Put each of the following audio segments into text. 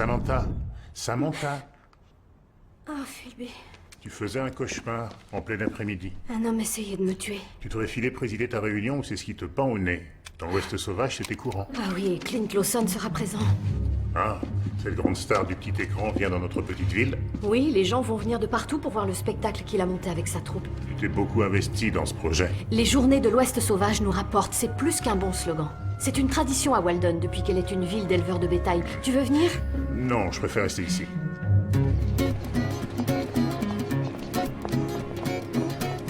Samantha. Samantha. Oh, Philby. Tu faisais un cauchemar en plein après-midi. Un homme essayait de me tuer. Tu t'aurais filé présider ta réunion ou c'est ce qui te pend au nez. Dans l'Ouest sauvage, c'était courant. Ah oui, et Clint Lawson sera présent. Ah, cette grande star du petit écran vient dans notre petite ville. Oui, les gens vont venir de partout pour voir le spectacle qu'il a monté avec sa troupe. Tu t'es beaucoup investi dans ce projet. Les journées de l'Ouest sauvage nous rapportent, c'est plus qu'un bon slogan. C'est une tradition à Walden depuis qu'elle est une ville d'éleveurs de bétail. Tu veux venir? Non, je préfère rester ici.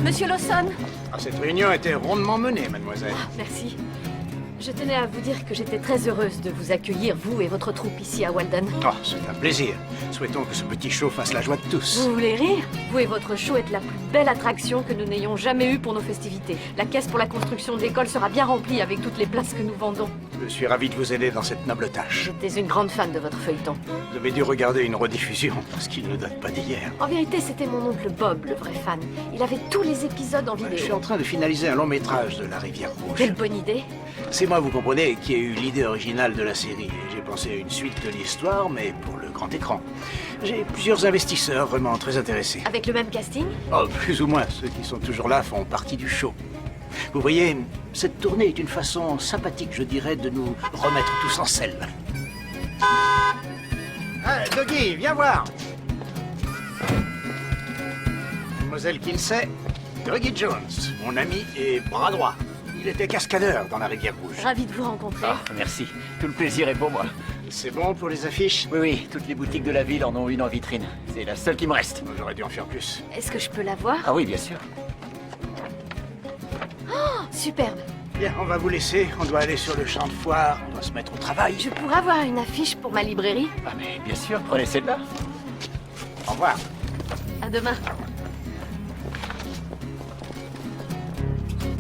Monsieur Lawson! Ah, cette réunion a été rondement menée, mademoiselle. Ah, merci. Je tenais à vous dire que j'étais très heureuse de vous accueillir, vous et votre troupe, ici à Walden. Oh, c'est un plaisir. Souhaitons que ce petit show fasse la joie de tous. Vous voulez rire? Vous et votre show êtes la plus belle attraction que nous n'ayons jamais eue pour nos festivités. La caisse pour la construction de l'école sera bien remplie avec toutes les places que nous vendons. Je suis ravi de vous aider dans cette noble tâche. J'étais une grande fan de votre feuilleton. Vous avez dû regarder une rediffusion, parce qu'il ne date pas d'hier. En vérité, c'était mon oncle Bob, le vrai fan. Il avait tous les épisodes en Je suis vidéo. en train de finaliser un long métrage de La Rivière Rouge. Quelle bonne idée! C'est moi, vous comprenez, qui ai eu l'idée originale de la série. J'ai pensé à une suite de l'histoire, mais pour le grand écran. J'ai plusieurs investisseurs vraiment très intéressés. Avec le même casting? Oh, plus ou moins. Ceux qui sont toujours là font partie du show. Vous voyez, cette tournée est une façon sympathique, je dirais, de nous remettre tous en selle. Ah, Doggy, viens voir. Mademoiselle Kinsey, Doggy Jones, mon ami et bras droit. Il était cascadeur dans la Rivière Rouge. Ravi de vous rencontrer. Ah, merci. Tout le plaisir est pour moi. C'est bon pour les affiches? Oui, oui, toutes les boutiques de la ville en ont une en vitrine. C'est la seule qui me reste. J'aurais dû en faire plus. Est-ce que je peux la voir? Ah oui, bien sûr. Oh, superbe. Bien, on va vous laisser. On doit aller sur le champ de foire. On doit se mettre au travail. Je pourrais avoir une affiche pour ma librairie? Ah mais bien sûr, prenez celle-là. Au revoir. À demain.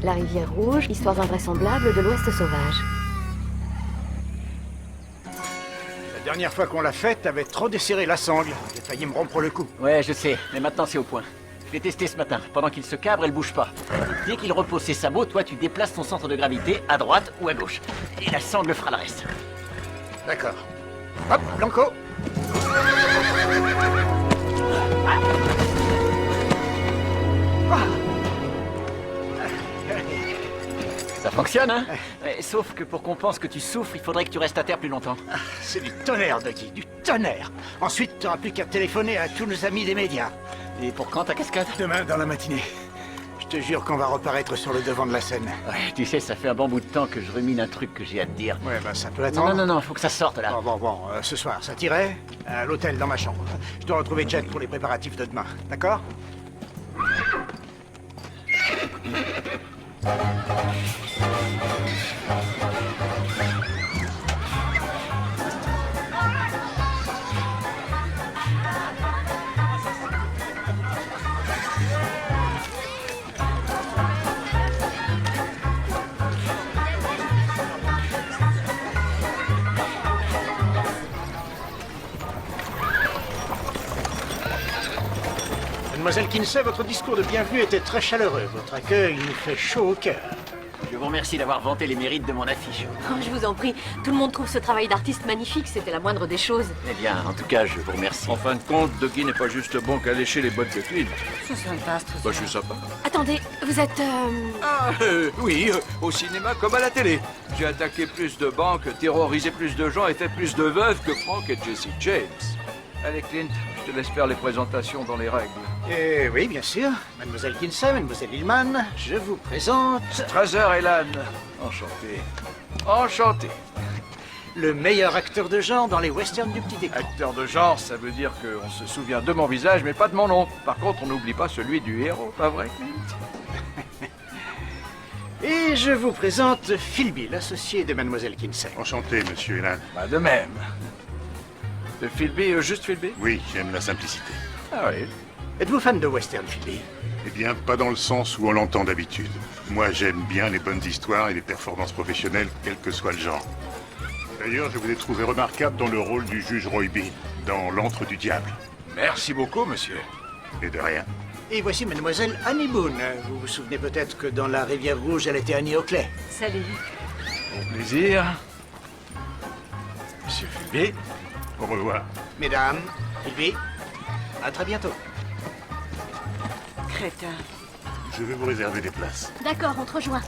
La Rivière Rouge, histoire invraisemblable de l'Ouest sauvage. La dernière fois qu'on l'a faite, t'avais trop desserré la sangle. J'ai failli me rompre le cou. Ouais, je sais, mais maintenant c'est au point. Je l'ai testé ce matin. Pendant qu'il se cabre, elle bouge pas. Dès qu'il repose ses sabots, toi tu déplaces ton centre de gravité à droite ou à gauche. Et la sangle fera le reste. D'accord. Hop, Blanco. Ça fonctionne, hein? Ouais, sauf que pour qu'on pense que tu souffres, il faudrait que tu restes à terre plus longtemps. C'est du tonnerre, Doggy, du tonnerre. Ensuite, t'auras plus qu'à téléphoner à tous nos amis des médias. Et pour quand ta cascade? Demain, dans la matinée. Je te jure qu'on va reparaître sur le devant de la scène. Ouais, tu sais, ça fait un bon bout de temps que je rumine un truc que j'ai à te dire. Ouais, bah ça peut Non, attendre. non, non, non, faut que ça sorte là. Bon, ce soir, ça t'irait? À l'hôtel, dans ma chambre. Je dois retrouver Jet pour les préparatifs de demain, d'accord? Mademoiselle Kinsey, votre discours de bienvenue était très chaleureux. Votre accueil nous fait chaud au cœur. Je vous remercie d'avoir vanté les mérites de mon affiche. Oh, je vous en prie, tout le monde trouve ce travail d'artiste magnifique, c'était la moindre des choses. Eh bien, en tout cas, je vous remercie. En fin de compte, Doggy n'est pas juste bon qu'à lécher les bottes de Clint. Ça serait vaste. Bah, je suis sympa. Attendez, vous êtes... Ah, oui, au cinéma comme à la télé. J'ai attaqué plus de banques, terrorisé plus de gens et fait plus de veuves que Frank et Jesse James. Allez, Clint, je te laisse faire les présentations dans les règles. Oui, bien sûr. Mademoiselle Kinsey, Mademoiselle Hillman, je vous présente Strazer et Lan. Enchanté. Enchanté. le meilleur acteur de genre dans les westerns du petit écran. Acteur de genre, ça veut dire qu'on se souvient de mon visage, mais pas de mon nom. Par contre, on n'oublie pas celui du héros, pas vrai, Clint? Et je vous présente Philby, l'associé de Mademoiselle Kinsey. Enchanté, monsieur Elan. Bah, de même. De Philby, juste Philby? Oui, j'aime la simplicité. Ah oui. Êtes-vous fan de western, Philby? Eh bien, pas dans le sens où on l'entend d'habitude. Moi, j'aime bien les bonnes histoires et les performances professionnelles, quel que soit le genre. D'ailleurs, je vous ai trouvé remarquable dans le rôle du juge Roy Bean, dans L'Antre du Diable. Merci beaucoup, monsieur. Et de rien. Et voici Mademoiselle Annie Boone. Vous vous souvenez peut-être que dans La Rivière Rouge, elle était Annie Oakley. Salut. Au plaisir. Monsieur Philby. Au revoir. Mesdames, Philby, à très bientôt. Crétin. Je vais vous réserver des places. D'accord, on te rejoint.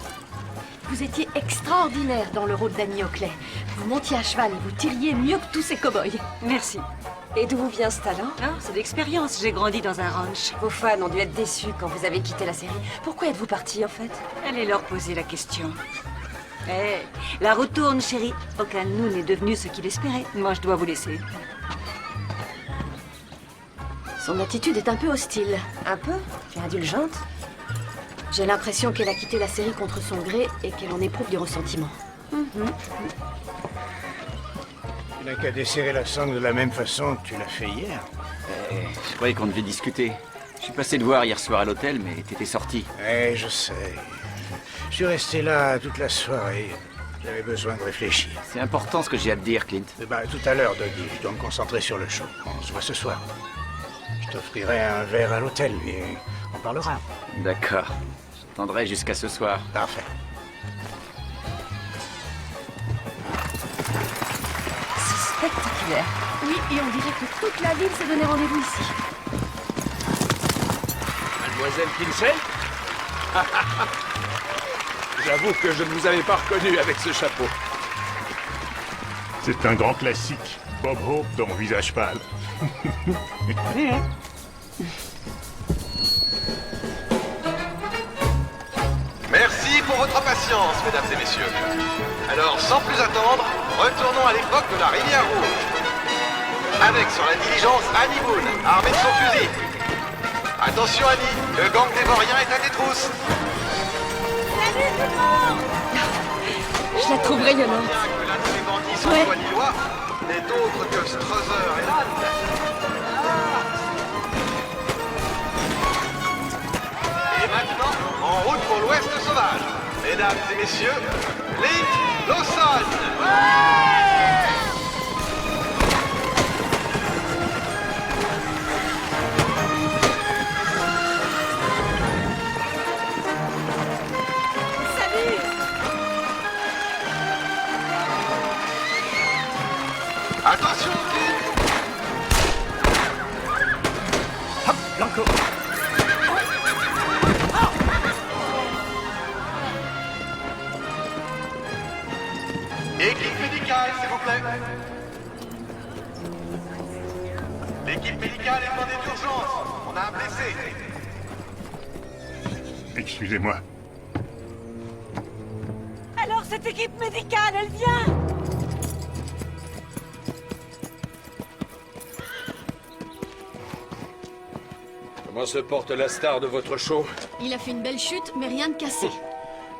Vous étiez extraordinaire dans le rôle d'Annie Oakley. Vous montiez à cheval et vous tiriez mieux que tous ces cow-boys. Merci. Et d'où vous vient ce talent? C'est d'expérience, j'ai grandi dans un ranch. Vos fans ont dû être déçus quand vous avez quitté la série. Pourquoi êtes-vous parti en fait? Allez leur poser la question. Eh, la roue tourne, chérie. Aucun de nous n'est devenu ce qu'il espérait. Moi, je dois vous laisser. Son attitude est un peu hostile. Un peu? Tu es indulgente? J'ai l'impression qu'elle a quitté la série contre son gré et qu'elle en éprouve du ressentiment. Tu n'as qu'à desserrer la sangle de la même façon que tu l'as fait hier. Je croyais qu'on devait discuter. Je suis passé te voir hier soir à l'hôtel, mais t'étais sorti. Eh, je sais. Je suis resté là toute la soirée. J'avais besoin de réfléchir. C'est important ce que j'ai à te dire, Clint. Tout à l'heure, Doggy, je dois me concentrer sur le show. On se voit ce soir. Je t'offrirai un verre à l'hôtel et on parlera. D'accord. J'attendrai jusqu'à ce soir. Parfait. C'est spectaculaire. Oui, et on dirait que toute la ville s'est donné rendez-vous ici. Mademoiselle Kinsey? J'avoue que je ne vous avais pas reconnu avec ce chapeau. C'est un grand classique. Bob Hope dans Visage pâle. Merci pour votre patience, mesdames et messieurs. Alors, sans plus attendre, retournons à l'époque de la Rivière Rouge. Avec sur la diligence Annie Boone, armée de son fusil. Attention Annie, le gang des Vauriens est à tes trousses. Je la trouve rayonnante. Bien que l'un de ces bandits sans Ouais. foi ni loi n'est autre que Struther et Land. Et maintenant, en route pour l'Ouest sauvage. Mesdames et messieurs, Link Lawson. Attention, Clint. Hop, Blanco. Équipe médicale, s'il vous plaît. L'équipe médicale est demandée d'urgence. On a un blessé. Excusez-moi. Alors cette équipe médicale, elle vient? Comment se porte la star de votre show? Il a fait une belle chute, mais rien de cassé.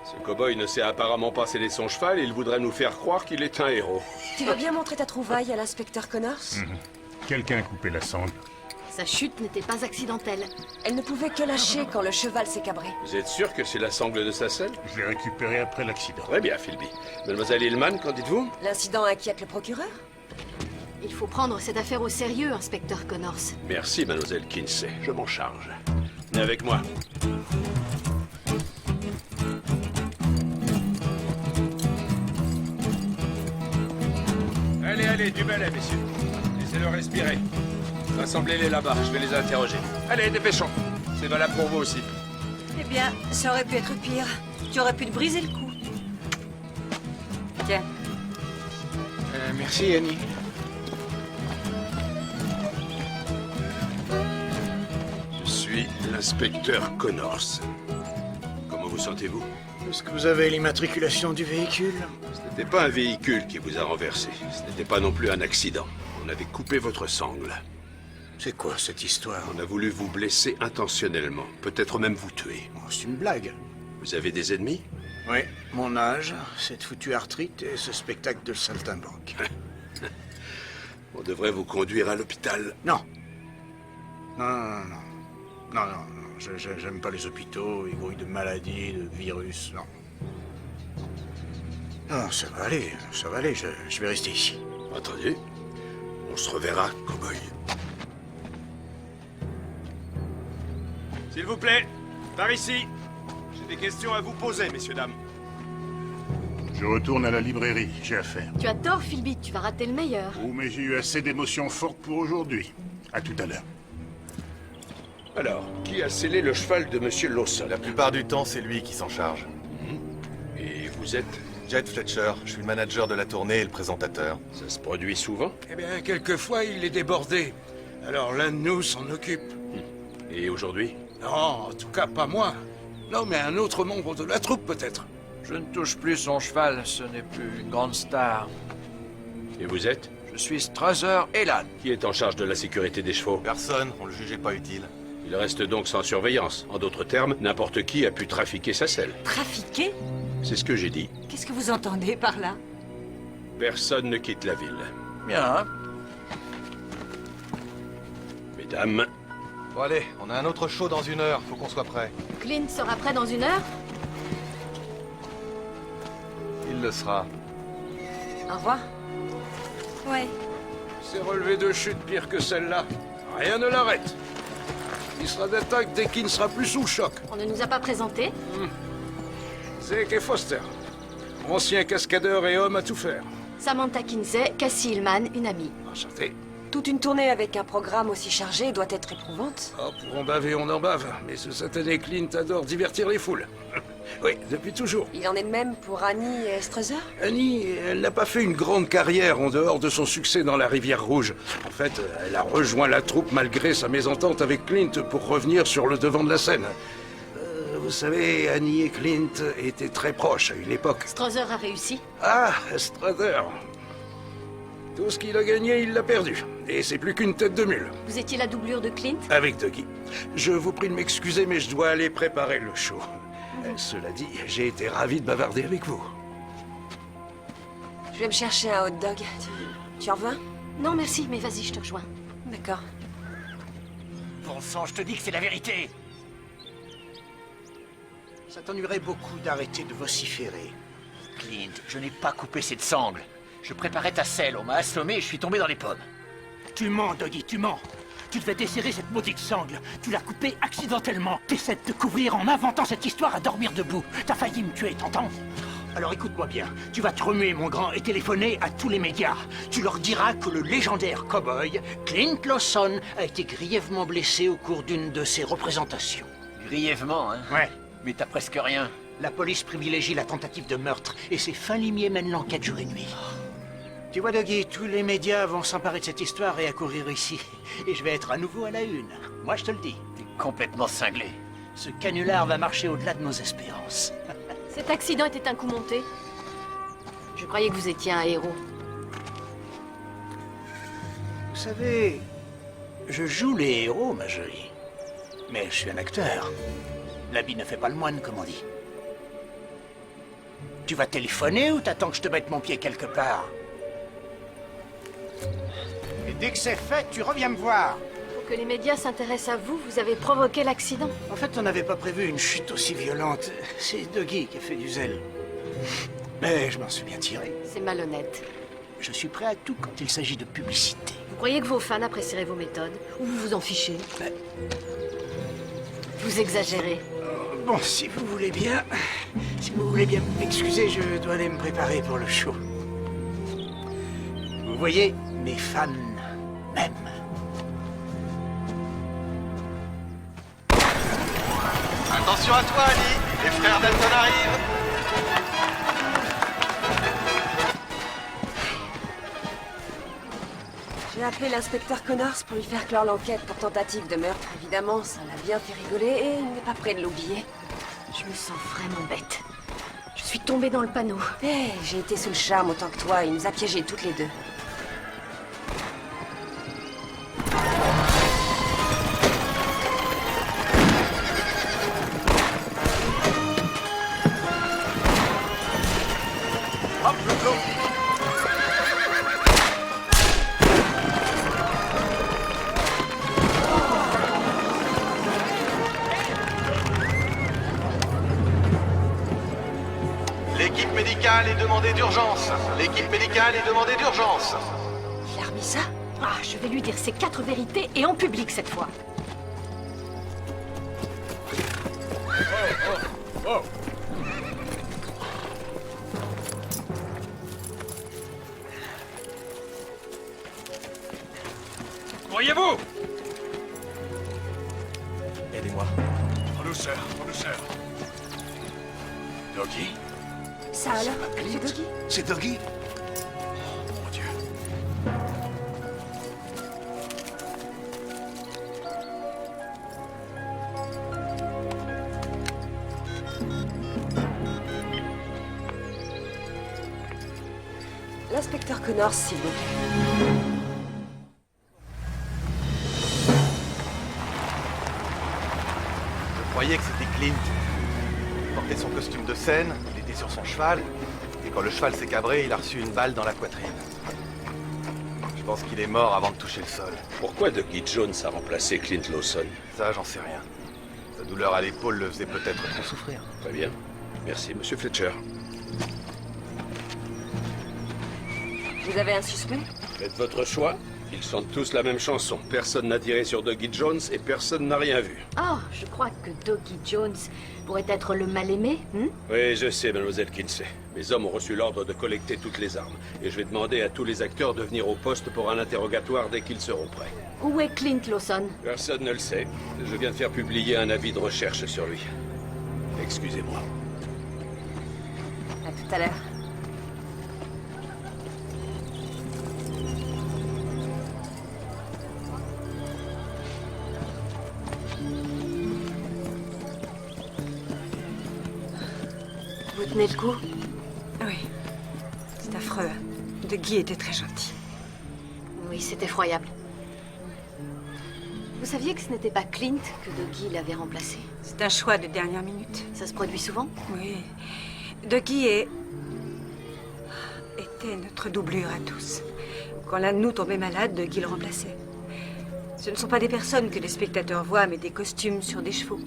Ce cow-boy ne sait apparemment pas céder son cheval et il voudrait nous faire croire qu'il est un héros. Tu veux bien montrer ta trouvaille à l'inspecteur Connors? Quelqu'un a coupé la sangle. Sa chute n'était pas accidentelle. Elle ne pouvait que lâcher quand le cheval s'est cabré. Vous êtes sûr que c'est la sangle de sa selle? Je l'ai récupéré après l'accident. Très bien, Philby. Mademoiselle Hillman, qu'en dites-vous? L'incident inquiète le procureur? Il faut prendre cette affaire au sérieux, inspecteur Connors. Merci, mademoiselle Kinsey. Je m'en charge. Venez avec moi. Allez, allez, du balai, messieurs. Laissez-le respirer. Rassemblez-les là-bas, je vais les interroger. Allez, dépêchons. C'est valable pour vous aussi. Eh bien, ça aurait pu être pire. Tu aurais pu te briser le cou. Tiens. Merci, Annie. Je suis l'inspecteur Connors. Comment vous sentez-vous? Est-ce que vous avez l'immatriculation du véhicule? Ce n'était pas un véhicule qui vous a renversé. Ce n'était pas non plus un accident. On avait coupé votre sangle. C'est quoi cette histoire? On a voulu vous blesser intentionnellement. Peut-être même vous tuer. Oh, c'est une blague. Vous avez des ennemis? Oui, mon âge, cette foutue arthrite et ce spectacle de saltimbanque. On devrait vous conduire à l'hôpital. Non. Non. J'aime pas les hôpitaux, les bruits de maladies, de virus, non. Non, ça va aller, je vais rester ici. Entendu. On se reverra, cow-boy. S'il vous plaît, par ici. J'ai des questions à vous poser, messieurs, dames. Je retourne à la librairie, j'ai affaire. Tu as tort, Philby, tu vas rater le meilleur. Oh, mais j'ai eu assez d'émotions fortes pour aujourd'hui. À tout à l'heure. Alors, qui a scellé le cheval de Monsieur Lawson? La plupart du temps, c'est lui qui s'en charge. Et vous êtes... Jed Fletcher, je suis le manager de la tournée et le présentateur. Ça se produit souvent? Eh bien, quelquefois, il est débordé. Alors l'un de nous s'en occupe. Et aujourd'hui? Non, en tout cas pas moi. Non, mais un autre membre de la troupe, peut-être. Je ne touche plus son cheval, ce n'est plus une grande star. Et vous êtes? Je suis Struther Elan. Qui est en charge de la sécurité des chevaux? Personne, on le jugeait pas utile. Il reste donc sans surveillance. En d'autres termes, n'importe qui a pu trafiquer sa selle. Trafiquer? C'est ce que j'ai dit. Qu'est-ce que vous entendez par là? Personne ne quitte la ville. Bien. Mesdames, Bon allez, on a un autre show dans 1 heure, faut qu'on soit prêt. Clint sera prêt dans 1 heure? Il le sera. Au revoir. Ouais. ces relevés de chute pires que celle-là, rien ne l'arrête. Il sera d'attaque dès qu'il ne sera plus sous le choc. On ne nous a pas présenté? C'est Kay Foster, ancien cascadeur et homme à tout faire. Samantha Kinsey, Cassie Hillman, une amie. Enchanté. Toute une tournée avec un programme aussi chargé doit être éprouvante. Oh, pour en baver, on en bave. Mais ce satané Clint adore divertir les foules. Oui, depuis toujours. Il en est de même pour Annie et Struther? Annie, elle n'a pas fait une grande carrière en dehors de son succès dans la Rivière Rouge. En fait, elle a rejoint la troupe malgré sa mésentente avec Clint pour revenir sur le devant de la scène. Vous savez, Annie et Clint étaient très proches à une époque. Struther a réussi. Ah, Struther. Tout ce qu'il a gagné, il l'a perdu. Et c'est plus qu'une tête de mule. Vous étiez la doublure de Clint? Avec Dougie. Je vous prie de m'excuser, mais je dois aller préparer le show. Cela dit, j'ai été ravi de bavarder avec vous. Je vais me chercher un hot dog. Tu en veux un? Non, merci, mais vas-y, je te rejoins. D'accord. Bon sang, je te dis que c'est la vérité. Ça t'ennuierait beaucoup d'arrêter de vociférer. Clint, je n'ai pas coupé cette sangle. Je préparais ta selle, on m'a assommé et je suis tombé dans les pommes. Tu mens, Dougie, tu mens. Tu devais desserrer cette maudite sangle. Tu l'as coupée accidentellement. T'essaies de te couvrir en inventant cette histoire à dormir debout. T'as failli me tuer, t'entends? Alors écoute-moi bien. Tu vas te remuer, mon grand, et téléphoner à tous les médias. Tu leur diras que le légendaire cow-boy, Clint Lawson, a été grièvement blessé au cours d'une de ses représentations. Grièvement, hein? Ouais. Mais t'as presque rien. La police privilégie la tentative de meurtre, et ses fins limiers mènent l'enquête jour et nuit. Tu vois, Dougie, tous les médias vont s'emparer de cette histoire et accourir ici. Et je vais être à nouveau à la une. Moi, je te le dis. T'es complètement cinglé. Ce canular va marcher au-delà de nos espérances. Cet accident était un coup monté. Je croyais que vous étiez un héros. Vous savez, je joue les héros, ma jolie. Mais je suis un acteur. L'habit ne fait pas le moine, comme on dit. Tu vas téléphoner ou t'attends que je te mette mon pied quelque part? Et dès que c'est fait, tu reviens me voir. Pour que les médias s'intéressent à vous, vous avez provoqué l'accident. En fait, on n'avait pas prévu une chute aussi violente. C'est Dougie qui a fait du zèle. Mais je m'en suis bien tiré. C'est malhonnête. Je suis prêt à tout quand il s'agit de publicité. Vous croyez que vos fans apprécieraient vos méthodes? Ou vous vous en fichez? Vous exagérez. Bon, si vous voulez bien m'excuser, je dois aller me préparer pour le show. Vous voyez, mes fans m'aiment. Attention à toi, Annie. Les frères Dalton arrivent. J'ai appelé l'inspecteur Connors pour lui faire clore l'enquête pour tentative de meurtre. Évidemment, ça l'a bien fait rigoler et il n'est pas prêt de l'oublier. Je me sens vraiment bête. Je suis tombée dans le panneau. Eh, j'ai été sous le charme autant que toi. Il nous a piégés toutes les deux. Hop, le clos. L'équipe médicale est demandée d'urgence. L'équipe médicale est demandée d'urgence. Il a remis ça? Ah, je vais lui dire ces 4 vérités et en public cette fois. vous! Aidez-moi. En douceur, en douceur. Doggy? Ça alors? C'est Doggy? C'est Doggy? Oh, mon Dieu. L'inspecteur Connors, s'il vous plaît. Je croyais que c'était Clint. Il portait son costume de scène, il était sur son cheval, et quand le cheval s'est cabré, il a reçu une balle dans la poitrine. Je pense qu'il est mort avant de toucher le sol. Pourquoi Dougie Jones a remplacé Clint Lawson? Ça, j'en sais rien. Sa douleur à l'épaule le faisait peut-être trop souffrir. Très bien. Merci, monsieur Fletcher. Vous avez un suspect? Faites votre choix. Ils chantent tous la même chanson. Personne n'a tiré sur Dougie Jones et personne n'a rien vu. Oh, je crois que Dougie Jones pourrait être le mal-aimé, Oui, je sais, mademoiselle Kinsey. Mes hommes ont reçu l'ordre de collecter toutes les armes. Et je vais demander à tous les acteurs de venir au poste pour un interrogatoire dès qu'ils seront prêts. Où est Clint Lawson? Personne ne le sait. Je viens de faire publier un avis de recherche sur lui. Excusez-moi. À tout à l'heure. Vous tenez le coup? Oui. C'est affreux. Dougie était très gentil. Oui, c'est effroyable. Vous saviez que ce n'était pas Clint que Dougie l'avait remplacé? C'est un choix de dernière minute. Ça se produit souvent? Oui. Dougie était notre doublure à tous. Quand l'un de nous tombait malade, Dougie le remplaçait. Ce ne sont pas des personnes que les spectateurs voient, mais des costumes sur des chevaux.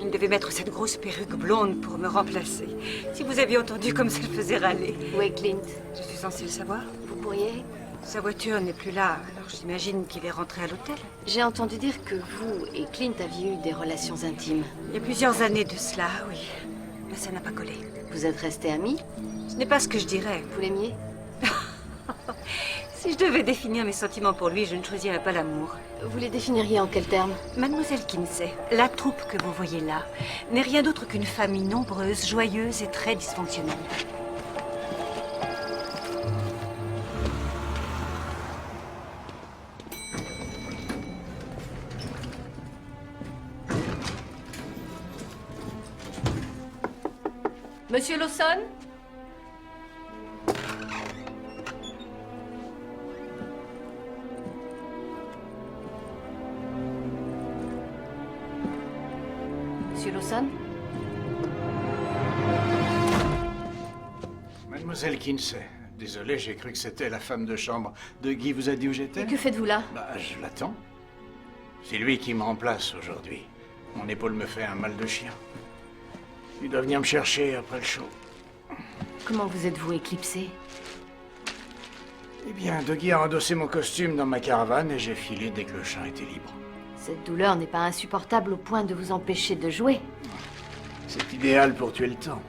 Il devait mettre cette grosse perruque blonde pour me remplacer. Si vous aviez entendu comme ça le faisait râler. Où est Clint? Je suis censée le savoir. Vous pourriez? Sa voiture n'est plus là, alors j'imagine qu'il est rentré à l'hôtel. J'ai entendu dire que vous et Clint aviez eu des relations intimes. Il y a plusieurs années de cela, oui. Mais ça n'a pas collé. Vous êtes restés amis? Ce n'est pas ce que je dirais. Vous l'aimiez? Si je devais définir mes sentiments pour lui, je ne choisirais pas l'amour. Vous les définiriez en quels termes? Mademoiselle Kinsey, la troupe que vous voyez là n'est rien d'autre qu'une famille nombreuse, joyeuse et très dysfonctionnelle. Monsieur Lawson? Monsieur Lawson? Mademoiselle Kinsey, désolé, j'ai cru que c'était la femme de chambre. Dougie vous a dit où j'étais? Et que faites-vous là? Bah, je l'attends. C'est lui qui me remplace aujourd'hui. Mon épaule me fait un mal de chien. Il doit venir me chercher après le show. Comment vous êtes-vous éclipsé? Eh bien, Dougie a endossé mon costume dans ma caravane et j'ai filé dès que le champ était libre. Cette douleur n'est pas insupportable au point de vous empêcher de jouer. C'est idéal pour tuer le temps.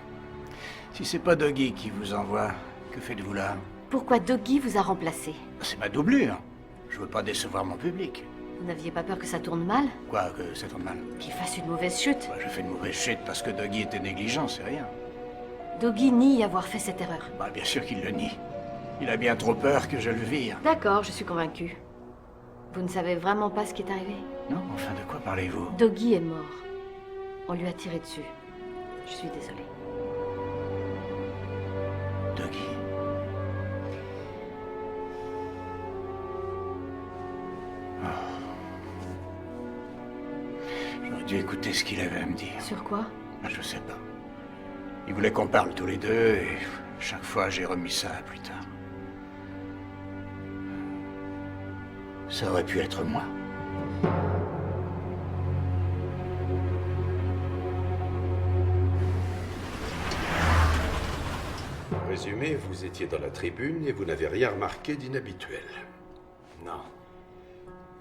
Si c'est pas Dougie qui vous envoie, que faites-vous là? Pourquoi Dougie vous a remplacé? C'est ma doublure. Je veux pas décevoir mon public. Vous n'aviez pas peur que ça tourne mal? Quoi, que ça tourne mal? Qu'il fasse une mauvaise chute? Bah, je fais une mauvaise chute parce que Dougie était négligent, c'est rien. Dougie nie avoir fait cette erreur. Bah, bien sûr qu'il le nie. Il a bien trop peur que je le vire. D'accord, je suis convaincue. Vous ne savez vraiment pas ce qui est arrivé? Non, enfin, de quoi parlez-vous? Dougie est mort. On lui a tiré dessus. Je suis désolée. Dougie. J'aurais dû écouter ce qu'il avait à me dire. Sur quoi? Je sais pas. Il voulait qu'on parle tous les deux et chaque fois j'ai remis ça à plus tard. Ça aurait pu être moi. En résumé, vous étiez dans la tribune et vous n'avez rien remarqué d'inhabituel. Non.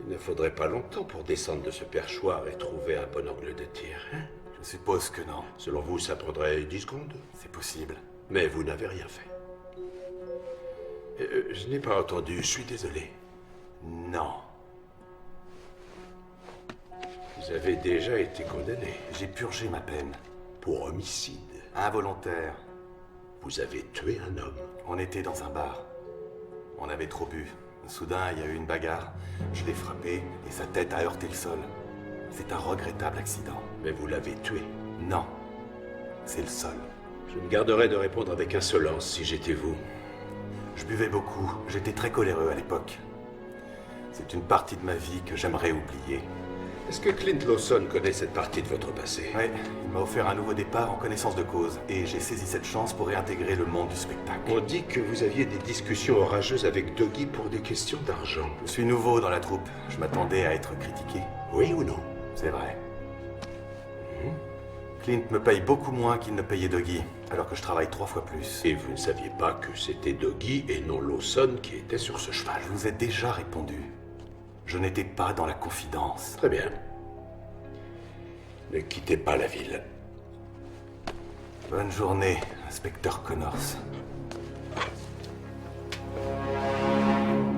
Il ne faudrait pas longtemps pour descendre de ce perchoir et trouver un bon angle de tir, hein? Je suppose que non. Selon vous, ça prendrait 10 secondes. C'est possible. Mais vous n'avez rien fait. Je n'ai pas entendu, je suis désolé. Non. Vous avez déjà été condamné J'ai purgé ma peine. pour homicide. Involontaire. Vous avez tué un homme. On était dans un bar. On avait trop bu. Soudain, il y a eu une bagarre. Je l'ai frappé et sa tête a heurté le sol. C'est un regrettable accident. Mais vous l'avez tué. Non. C'est le sol. Je me garderais de répondre avec insolence si j'étais vous. Je buvais beaucoup. J'étais très coléreux à l'époque. C'est une partie de ma vie que j'aimerais oublier. Est-ce que Clint Lawson connaît cette partie de votre passé? Ouais, il m'a offert un nouveau départ en connaissance de cause. Et j'ai saisi cette chance pour réintégrer le monde du spectacle. On dit que vous aviez des discussions orageuses avec Doggy pour des questions d'argent. Je suis nouveau dans la troupe. Je m'attendais à être critiqué. Oui ou non? C'est vrai. Clint me paye beaucoup moins qu'il ne payait Doggy, alors que je travaille 3 fois plus. Et vous ne saviez pas que c'était Doggy et non Lawson qui était sur ce cheval? Je vous ai déjà répondu. Je n'étais pas dans la confidence. Très bien. Ne quittez pas la ville. Bonne journée, inspecteur Connors.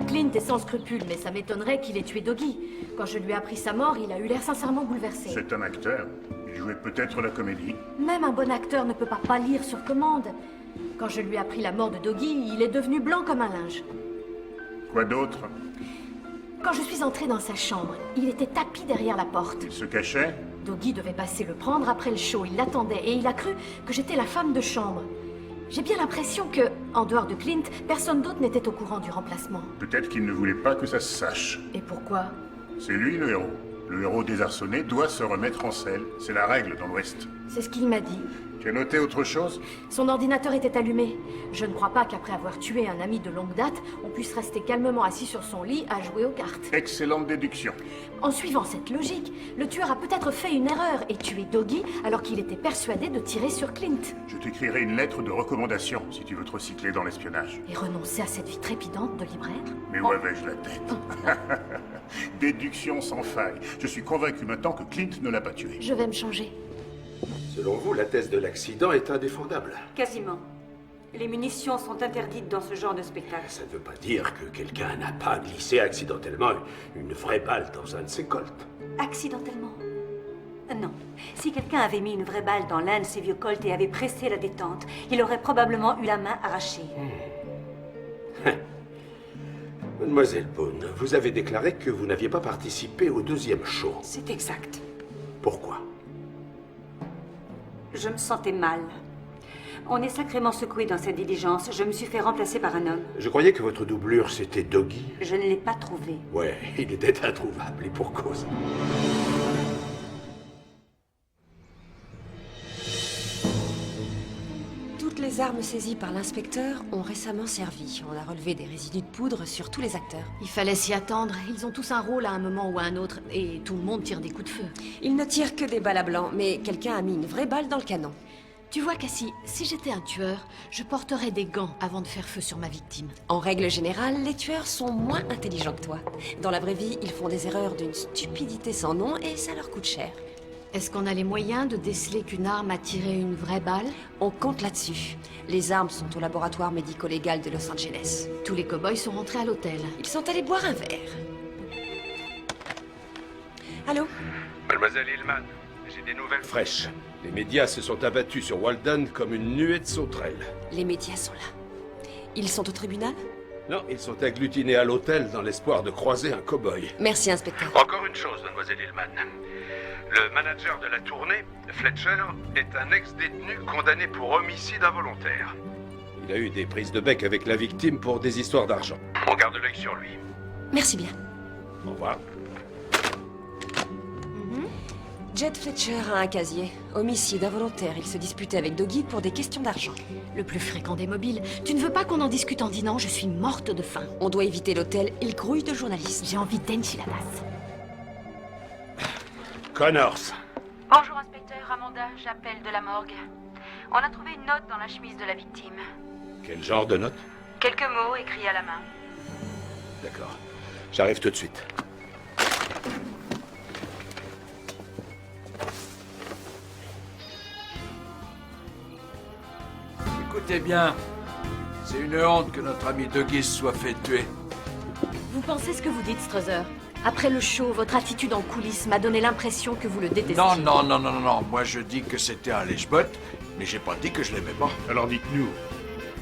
Clint est sans scrupules, mais ça m'étonnerait qu'il ait tué Doggy. Quand je lui ai appris sa mort, il a eu l'air sincèrement bouleversé. C'est un acteur. Il jouait peut-être la comédie. Même un bon acteur ne peut pas pâlir sur commande. Quand je lui ai appris la mort de Doggy, il est devenu blanc comme un linge. Quoi d'autre? Quand je suis entrée dans sa chambre, il était tapi derrière la porte. Il se cachait? Doggy devait passer le prendre après le show. Il l'attendait et il a cru que j'étais la femme de chambre. J'ai bien l'impression que, en dehors de Clint, personne d'autre n'était au courant du remplacement. Peut-être qu'il ne voulait pas que ça se sache. Et pourquoi? C'est lui le héros. Le héros désarçonné doit se remettre en selle. C'est la règle dans l'Ouest. C'est ce qu'il m'a dit. Tu as noté autre chose? Son ordinateur était allumé. Je ne crois pas qu'après avoir tué un ami de longue date, on puisse rester calmement assis sur son lit à jouer aux cartes. Excellente déduction. En suivant cette logique, le tueur a peut-être fait une erreur et tué Doggy alors qu'il était persuadé de tirer sur Clint. Je t'écrirai une lettre de recommandation si tu veux te recycler dans l'espionnage. Et renoncer à cette vie trépidante de libraire? Mais où avais-je la tête? Déduction sans faille. Je suis convaincu maintenant que Clint ne l'a pas tué. Je vais me changer. Selon vous, la thèse de l'accident est indéfendable. Quasiment. Les munitions sont interdites dans ce genre de spectacle. Ça ne veut pas dire que quelqu'un n'a pas glissé accidentellement une vraie balle dans un de ses colts. Accidentellement? Non. Si quelqu'un avait mis une vraie balle dans l'un de ses vieux colts et avait pressé la détente, il aurait probablement eu la main arrachée. Mademoiselle Boone, vous avez déclaré que vous n'aviez pas participé au deuxième show. C'est exact. Pourquoi? Je me sentais mal. On est sacrément secoué dans cette diligence. Je me suis fait remplacer par un homme. Je croyais que votre doublure, c'était Doggy. Je ne l'ai pas trouvé. Ouais, il était introuvable, et pour cause. Toutes les armes saisies par l'inspecteur ont récemment servi. On a relevé des résidus de poudre sur tous les acteurs. Il fallait s'y attendre. Ils ont tous un rôle à un moment ou à un autre. Et tout le monde tire des coups de feu. Ils ne tirent que des balles à blanc, mais quelqu'un a mis une vraie balle dans le canon. Tu vois, Cassie, si j'étais un tueur, je porterais des gants avant de faire feu sur ma victime. En règle générale, les tueurs sont moins intelligents que toi. Dans la vraie vie, ils font des erreurs d'une stupidité sans nom et ça leur coûte cher. Est-ce qu'on a les moyens de déceler qu'une arme a tiré une vraie balle? On compte là-dessus. Les armes sont au laboratoire médico-légal de Los Angeles. Tous les cow-boys sont rentrés à l'hôtel. Ils sont allés boire un verre. Allô? Mademoiselle Hillman, j'ai des nouvelles fraîches. Les médias se sont abattus sur Walden comme une nuée de sauterelles. Les médias sont là. Ils sont au tribunal? Non, ils sont agglutinés à l'hôtel dans l'espoir de croiser un cow-boy. Merci, inspecteur. Encore une chose, mademoiselle Hillman. Le manager de la tournée, Fletcher, est un ex-détenu condamné pour homicide involontaire. Il a eu des prises de bec avec la victime pour des histoires d'argent. On garde l'œil sur lui. Merci bien. Au revoir. Jed Fletcher a un casier. Homicide involontaire. Il se disputait avec Doggy pour des questions d'argent. Le plus fréquent des mobiles. Tu ne veux pas qu'on en discute en dînant? Je suis morte de faim. On doit éviter l'hôtel. Il grouille de journalistes. J'ai envie d'enchiladas. Connors. Bonjour, inspecteur. Amanda, j'appelle de la morgue. On a trouvé une note dans la chemise de la victime. Quel genre de note? Quelques mots écrits à la main. D'accord. J'arrive tout de suite. Écoutez bien, c'est une honte que notre ami Doggy se soit fait tuer. Vous pensez ce que vous dites, Struther? Après le show, votre attitude en coulisses m'a donné l'impression que vous le détestiez. Non. Moi, je dis que c'était un lèche-botte, mais j'ai pas dit que je l'aimais pas. Alors dites-nous,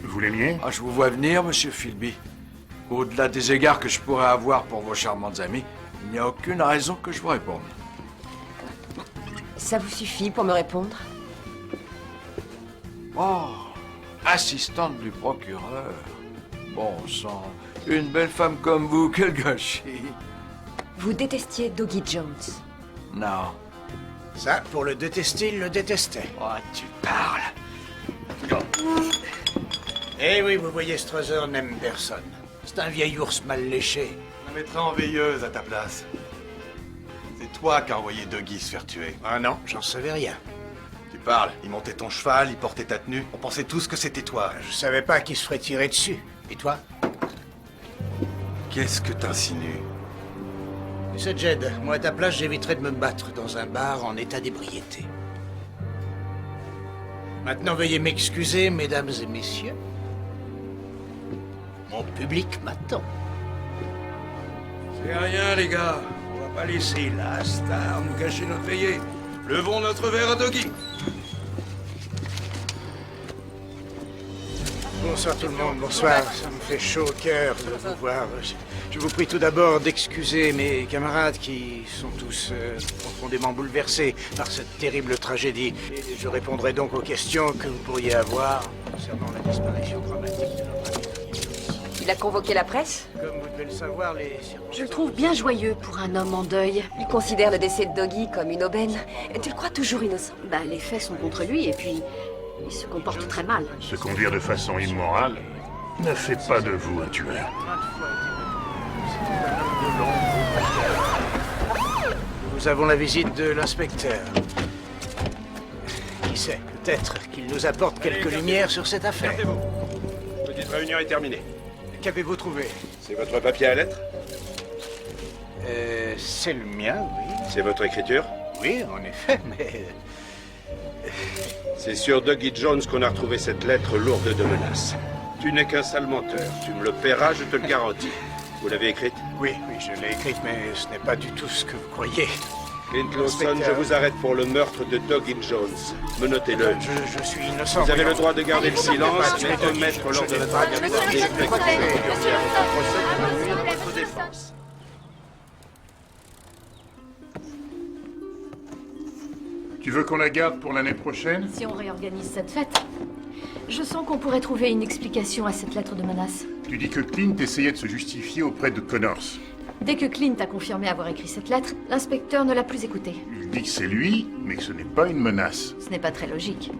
vous l'aimiez? Ah, je vous vois venir, monsieur Philby. Au-delà des égards que je pourrais avoir pour vos charmantes amies, il n'y a aucune raison que je vous réponde. Ça vous suffit pour me répondre? Oh, assistante du procureur. Bon sang, une belle femme comme vous, quel gâchis. Vous détestiez Doggy Jones. Non. Ça, pour le détester, il le détestait. Oh, tu parles. Eh oui, vous voyez, Strother n'aime personne. C'est un vieil ours mal léché. Je la mettrai en veilleuse à ta place. C'est toi qui as envoyé Doggy se faire tuer. Ah non, j'en savais rien. Tu parles, il montait ton cheval, il portait ta tenue. On pensait tous que c'était toi. Je savais pas qu'il se ferait tirer dessus. Et toi? Qu'est-ce que t'insinues? Tu sais, Jed, moi à ta place, j'éviterais de me battre dans un bar en état d'ébriété. Maintenant, veuillez m'excuser, mesdames et messieurs. Mon public m'attend. C'est rien, les gars. On va pas laisser la star nous gâcher notre veillée. Levons notre verre à Doggy. Bonsoir tout le monde, bonsoir. Ça me fait chaud au cœur de vous voir. Je vous prie tout d'abord d'excuser mes camarades qui sont tous profondément bouleversés par cette terrible tragédie. Et je répondrai donc aux questions que vous pourriez avoir concernant la disparition dramatique de notre ami. Il a convoqué la presse? Comme vous devez le savoir, les circonstances... Je le trouve bien joyeux pour un homme en deuil. Il considère le décès de Doggy comme une aubaine. Et tu le crois toujours innocent? Bah, les faits sont contre lui et puis il se comporte très mal. Se conduire de façon immorale ne fait pas de vous un tueur. Nous avons la visite de l'inspecteur. Qui sait, peut-être qu'il nous apporte quelques lumières sur cette affaire. Mettez-vous. Petite réunion est terminée. Qu'avez-vous trouvé? C'est votre papier à lettres? C'est le mien, oui. C'est votre écriture? Oui, en effet, mais... C'est sur Doggy Jones qu'on a retrouvé cette lettre lourde de menaces. Tu n'es qu'un sale menteur. Tu me le paieras, je te le garantis. Vous l'avez écrite? Oui, je l'ai écrite, mais ce n'est pas du tout ce que vous croyez. Clint Lawson, je vous arrête pour le meurtre de Doggy Jones. Menotez-le. Je suis innocent. Vous avez le droit de garder le silence, mais de mettre lors de votre défense. Tu veux qu'on la garde pour l'année prochaine? Si on réorganise cette fête, je sens qu'on pourrait trouver une explication à cette lettre de menace. Tu dis que Clint essayait de se justifier auprès de Connors. Dès que Clint a confirmé avoir écrit cette lettre, l'inspecteur ne l'a plus écouté. Il dit que c'est lui, mais que ce n'est pas une menace. Ce n'est pas très logique.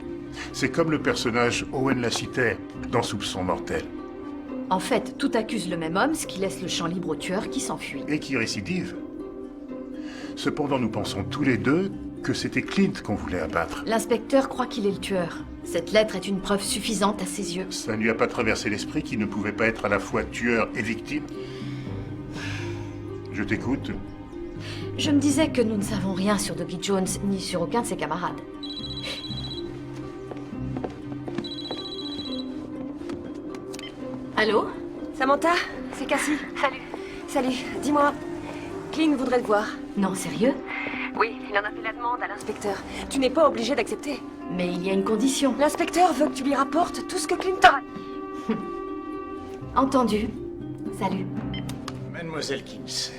C'est comme le personnage Owen Lassiter dans Soupçon mortel. En fait, tout accuse le même homme, ce qui laisse le champ libre au tueur qui s'enfuit. Et qui récidive. Cependant, nous pensons tous les deux que c'était Clint qu'on voulait abattre. L'inspecteur croit qu'il est le tueur. Cette lettre est une preuve suffisante à ses yeux. Ça ne lui a pas traversé l'esprit qu'il ne pouvait pas être à la fois tueur et victime? Je t'écoute. Je me disais que nous ne savons rien sur Doggy Jones, ni sur aucun de ses camarades. Allô? Samantha, c'est Cassie. Salut. Salut, dis-moi, Clint voudrait te voir. Non, sérieux? Oui, il en a fait la demande à l'inspecteur. Tu n'es pas obligé d'accepter. Mais il y a une condition. L'inspecteur veut que tu lui rapportes tout ce que Clint t'a... Entendu. Salut. Mademoiselle Kinsey,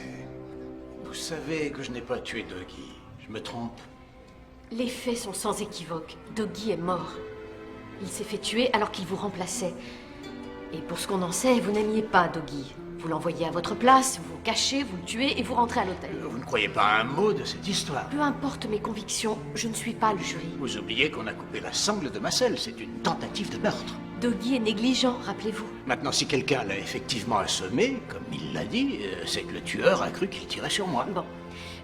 vous savez que je n'ai pas tué Doggy. Je me trompe? Les faits sont sans équivoque. Doggy est mort. Il s'est fait tuer alors qu'il vous remplaçait. Et pour ce qu'on en sait, vous n'aimiez pas Doggy. Vous l'envoyez à votre place, vous vous cachez, vous le tuez et vous rentrez à l'hôtel. Vous ne croyez pas un mot de cette histoire? Peu importe mes convictions, je ne suis pas le jury. Vous oubliez qu'on a coupé la sangle de ma selle. C'est une tentative de meurtre. Doggy est négligent, rappelez-vous. Maintenant, si quelqu'un l'a effectivement assommé, comme il l'a dit, c'est que le tueur a cru qu'il tirait sur moi. Bon.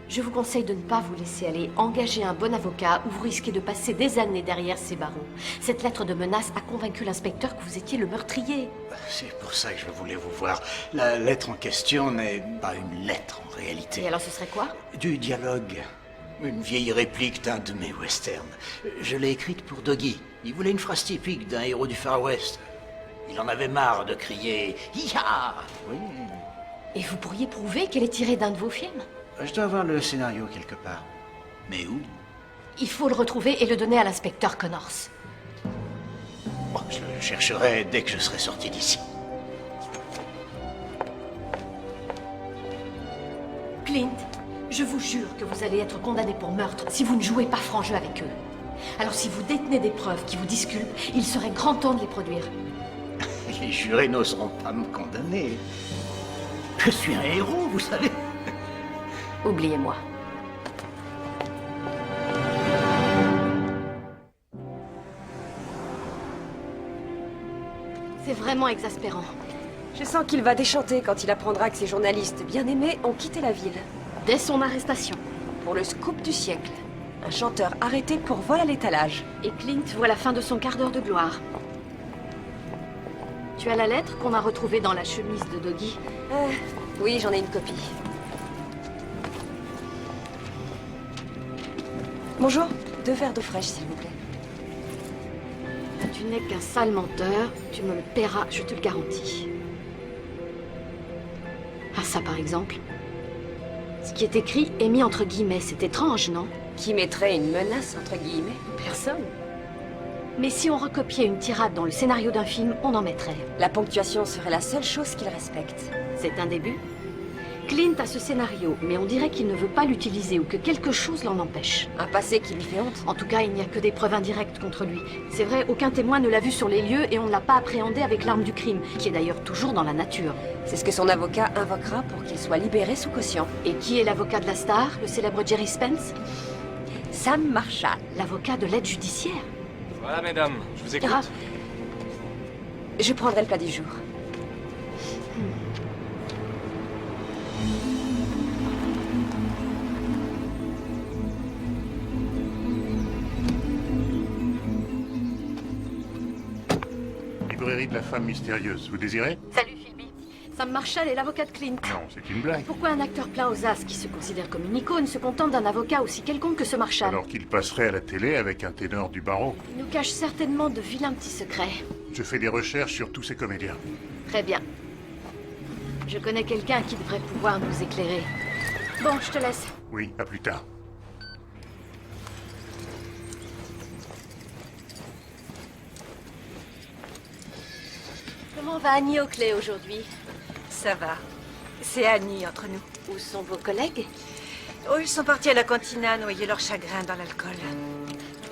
Je vous conseille de ne pas vous laisser aller. Engagez un bon avocat ou vous risquez de passer des années derrière ces barreaux. Cette lettre de menace a convaincu l'inspecteur que vous étiez le meurtrier. C'est pour ça que je voulais vous voir. La lettre en question n'est pas une lettre en réalité. Et alors ce serait quoi? Du dialogue. Une vieille réplique d'un de mes westerns. Je l'ai écrite pour Doggy. Il voulait une phrase typique d'un héros du Far West. Il en avait marre de crier « Ya !» Oui. Et vous pourriez prouver qu'elle est tirée d'un de vos films? Je dois avoir le scénario quelque part. Mais où? Il faut le retrouver et le donner à l'inspecteur Connors. Bon, je le chercherai dès que je serai sorti d'ici. Clint, je vous jure que vous allez être condamné pour meurtre si vous ne jouez pas franc jeu avec eux. Alors si vous détenez des preuves qui vous disculpent, il serait grand temps de les produire. Les jurés n'oseront pas me condamner. Je suis un héros, vous savez. Oubliez-moi. C'est vraiment exaspérant. Je sens qu'il va déchanter quand il apprendra que ses journalistes bien-aimés ont quitté la ville. Dès son arrestation. Pour le scoop du siècle. Un chanteur arrêté pour vol à l'étalage. Et Clint voit la fin de son quart d'heure de gloire. Tu as la lettre qu'on a retrouvée dans la chemise de Doggy? Oui, j'en ai une copie. Bonjour, 2 verres d'eau fraîche, s'il vous plaît. Tu n'es qu'un sale menteur, tu me le paieras, je te le garantis. Ah, ça par exemple. Ce qui est écrit est mis entre guillemets, c'est étrange, non? Qui mettrait une menace entre guillemets? Personne. Mais si on recopiait une tirade dans le scénario d'un film, on en mettrait. La ponctuation serait la seule chose qu'il respecte. C'est un début. Clint a ce scénario, mais on dirait qu'il ne veut pas l'utiliser ou que quelque chose l'en empêche. Un passé qui lui fait honte. En tout cas, il n'y a que des preuves indirectes contre lui. C'est vrai, aucun témoin ne l'a vu sur les lieux et on ne l'a pas appréhendé avec l'arme du crime, qui est d'ailleurs toujours dans la nature. C'est ce que son avocat invoquera pour qu'il soit libéré sous caution. Et qui est l'avocat de la star, le célèbre Jerry Spence? Sam Marshall. L'avocat de l'aide judiciaire. Voilà, mesdames, je vous écoute. Je prendrai le plat du jour. Librairie de la femme mystérieuse, vous désirez? Salut Philby. Sam Marshall est l'avocat de Clint. Non, c'est une blague. Pourquoi un acteur plein aux as qui se considère comme une icône se contente d'un avocat aussi quelconque que ce Marshall? Alors qu'il passerait à la télé avec un ténor du barreau. Il nous cache certainement de vilains petits secrets. Je fais des recherches sur tous ces comédiens. Très bien. Je connais quelqu'un qui devrait pouvoir nous éclairer. Bon, je te laisse. Oui, à plus tard. Comment va Annie Oakley aujourd'hui? Ça va. C'est Annie entre nous. Où sont vos collègues? Oh, ils sont partis à la cantina noyer leur chagrin dans l'alcool.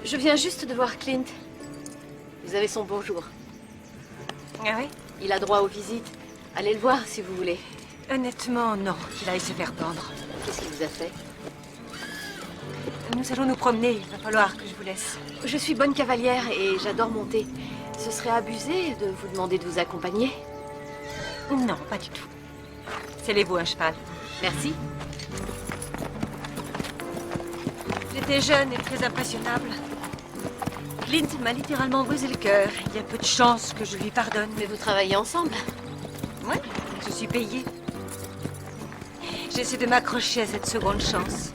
Je viens juste de voir Clint. Vous avez son bonjour. Ah oui? Il a droit aux visites. Allez le voir si vous voulez. Honnêtement, non. Qu'il aille se faire pendre. Qu'est-ce qu'il vous a fait? Nous allons nous promener. Il va falloir que je vous laisse. Je suis bonne cavalière et j'adore monter. Ce serait abusé de vous demander de vous accompagner? Non, pas du tout. Scellez-vous un cheval. Merci. J'étais jeune et très impressionnable. Clint m'a littéralement brisé le cœur. Il y a peu de chances que je lui pardonne. Mais vous travaillez ensemble? Oui, je suis payée. J'essaie de m'accrocher à cette seconde chance.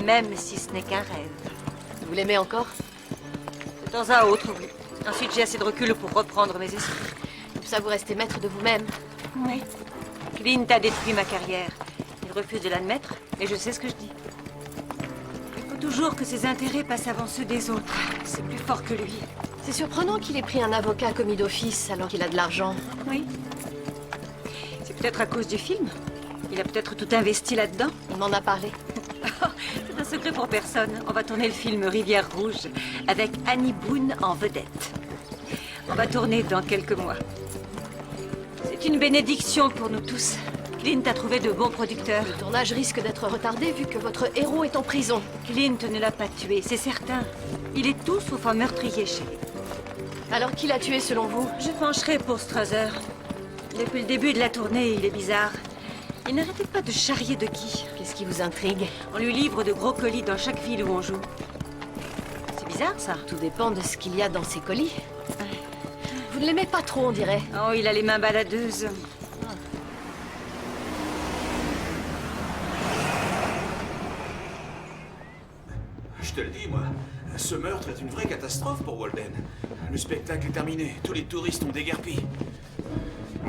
Même si ce n'est qu'un rêve. Vous l'aimez encore? De temps à autre, oui. Ensuite, j'ai assez de recul pour reprendre mes esprits. Comme ça, vous restez maître de vous-même. Oui. Clint a détruit ma carrière. Il refuse de l'admettre, mais je sais ce que je dis. Il faut toujours que ses intérêts passent avant ceux des autres. C'est plus fort que lui. C'est surprenant qu'il ait pris un avocat commis d'office alors qu'il a de l'argent. Oui. C'est peut-être à cause du film. Il a peut-être tout investi là-dedans. Il m'en a parlé. C'est un secret pour personne. On va tourner le film Rivière Rouge avec Annie Boone en vedette. On va tourner dans quelques mois. C'est une bénédiction pour nous tous. Clint a trouvé de bons producteurs. Le tournage risque d'être retardé vu que votre héros est en prison. Clint ne l'a pas tué, c'est certain. Il est tout sauf un meurtrier, chérie. Alors qui l'a tué selon vous? Je pencherai pour Strother. Depuis le début de la tournée, il est bizarre. Il n'arrêtait pas de charrier de Guy. Qu'est-ce qui vous intrigue? On lui livre de gros colis dans chaque ville où on joue. C'est bizarre, ça. Tout dépend de ce qu'il y a dans ces colis. Vous ne l'aimez pas trop, on dirait. Oh, il a les mains baladeuses. Je te le dis, moi. Ce meurtre est une vraie catastrophe pour Walden. Le spectacle est terminé. Tous les touristes ont déguerpi.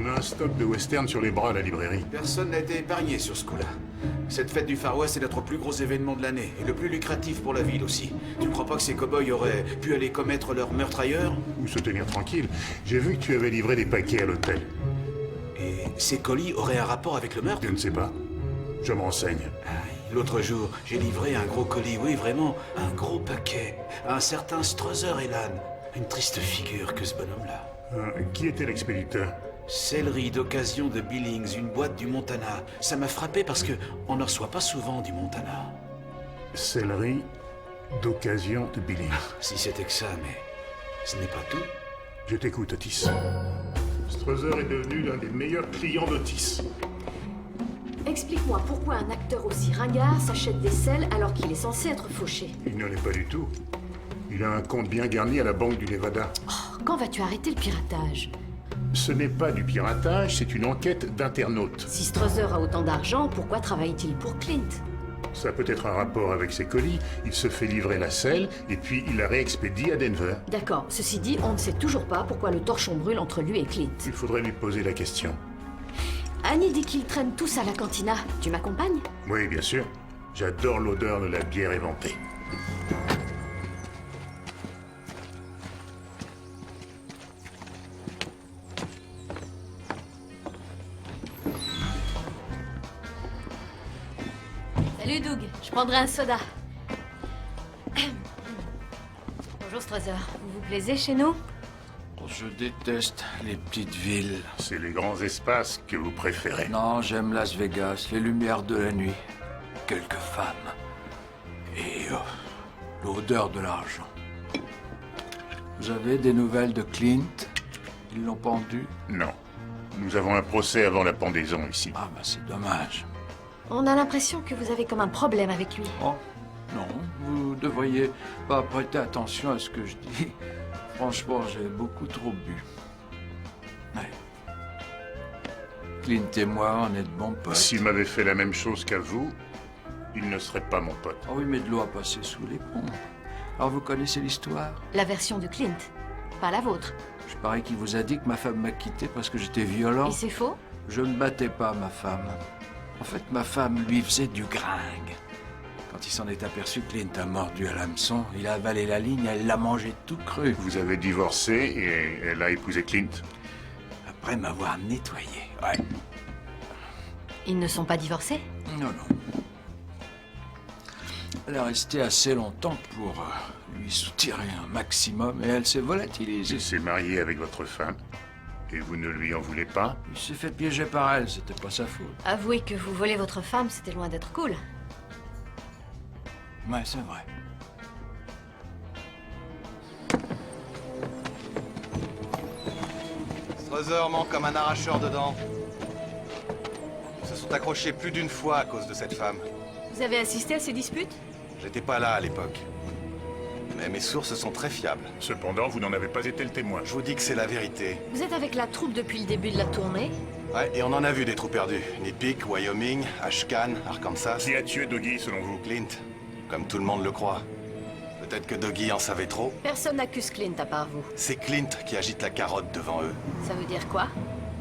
On a un stock de western sur les bras à la librairie. Personne n'a été épargné sur ce coup-là. Cette fête du Far West est notre plus gros événement de l'année, et le plus lucratif pour la ville aussi. Tu crois pas que ces cow-boys auraient pu aller commettre leur meurtre ailleurs? Ou se tenir tranquille. J'ai vu que tu avais livré des paquets à l'hôtel. Et ces colis auraient un rapport avec le meurtre? Je ne sais pas. Je me renseigne. L'autre jour, j'ai livré un gros colis, oui, vraiment, un gros paquet, à un certain Strother Elan. Une triste figure que ce bonhomme-là. Qui était l'expéditeur? Céleri d'occasion de Billings, une boîte du Montana. Ça m'a frappé parce que on ne reçoit pas souvent du Montana. Céleri d'occasion de Billings. Si c'était que ça, mais ce n'est pas tout. Je t'écoute, Otis. Strother est devenu l'un des meilleurs clients d'Otis. Explique-moi pourquoi un acteur aussi ringard s'achète des selles alors qu'il est censé être fauché. Il ne l'est pas du tout. Il a un compte bien garni à la banque du Nevada. Oh, quand vas-tu arrêter le piratage? Ce n'est pas du piratage, c'est une enquête d'internautes. Si Strother a autant d'argent, pourquoi travaille-t-il pour Clint? Ça peut être un rapport avec ses colis. Il se fait livrer la selle et puis il la réexpédie à Denver. D'accord. Ceci dit, on ne sait toujours pas pourquoi le torchon brûle entre lui et Clint. Il faudrait lui poser la question. Annie dit qu'ils traînent tous à la cantina. Tu m'accompagnes? Oui, bien sûr. J'adore l'odeur de la bière éventée. Salut Doug, je prendrai un soda. Bonjour Strother, vous vous plaisez chez nous? Je déteste les petites villes. C'est les grands espaces que vous préférez. Non, j'aime Las Vegas, les lumières de la nuit, quelques femmes et l'odeur de l'argent. Vous avez des nouvelles de Clint? Ils l'ont pendu? Non. Nous avons un procès avant la pendaison ici. Ah bah c'est dommage. On a l'impression que vous avez comme un problème avec lui. Oh, non, vous devriez pas prêter attention à ce que je dis. Franchement, j'ai beaucoup trop bu. Ouais. Clint et moi, on est de bons potes. S'il m'avait fait la même chose qu'à vous, il ne serait pas mon pote. Ah oui, mais de l'eau a passé sous les ponts. Alors vous connaissez l'histoire? La version de Clint, pas la vôtre. Je parie qu'il vous a dit que ma femme m'a quitté parce que j'étais violent. Et c'est faux? Je ne battais pas ma femme. En fait, ma femme lui faisait du gringue. Quand il s'en est aperçu que Clint a mordu à l'hameçon, il a avalé la ligne et elle l'a mangé tout cru. Vous avez divorcé et elle a épousé Clint? Après m'avoir nettoyé, ouais. Ils ne sont pas divorcés? Non, non. Elle est restée assez longtemps pour lui soutirer un maximum et elle s'est volatilisée. Il s'est marié avec votre femme et vous ne lui en voulez pas? Il s'est fait piéger par elle, c'était pas sa faute. Avouez que vous volez votre femme, c'était loin d'être cool. Ouais, c'est vrai. Strother manque comme un arracheur de dents. Ils se sont accrochés plus d'une fois à cause de cette femme. Vous avez assisté à ces disputes? J'étais pas là à l'époque. Mais mes sources sont très fiables. Cependant, vous n'en avez pas été le témoin. Je vous dis que c'est la vérité. Vous êtes avec la troupe depuis le début de la tournée? Ouais, et on en a vu des trous perdus. Nipik, Wyoming, Ashcan, Arkansas. Qui a tué Doggy, selon vous? Clint. Comme tout le monde le croit. Peut-être que Doggy en savait trop. Personne n'accuse Clint à part vous. C'est Clint qui agite la carotte devant eux. Ça veut dire quoi?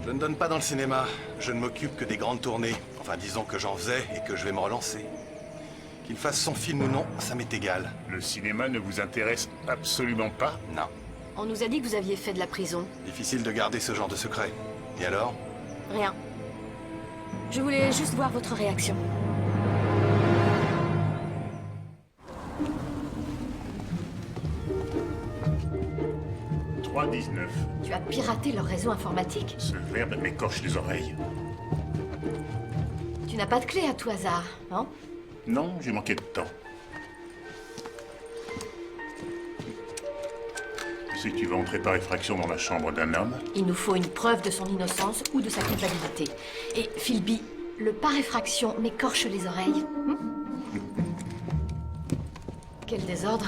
Je ne donne pas dans le cinéma. Je ne m'occupe que des grandes tournées. Enfin, disons que j'en faisais et que je vais me relancer. Qu'il fasse son film ou non, ça m'est égal. Le cinéma ne vous intéresse absolument pas? Non. On nous a dit que vous aviez fait de la prison. Difficile de garder ce genre de secret. Et alors? Rien. Je voulais juste voir votre réaction. Tu as piraté leur réseau informatique? Ce verbe m'écorche les oreilles. Tu n'as pas de clé à tout hasard, non? Non, j'ai manqué de temps. Si tu veux entrer par effraction dans la chambre d'un homme... Il nous faut une preuve de son innocence ou de sa culpabilité. Et Philby, le par effraction m'écorche les oreilles. Quel désordre.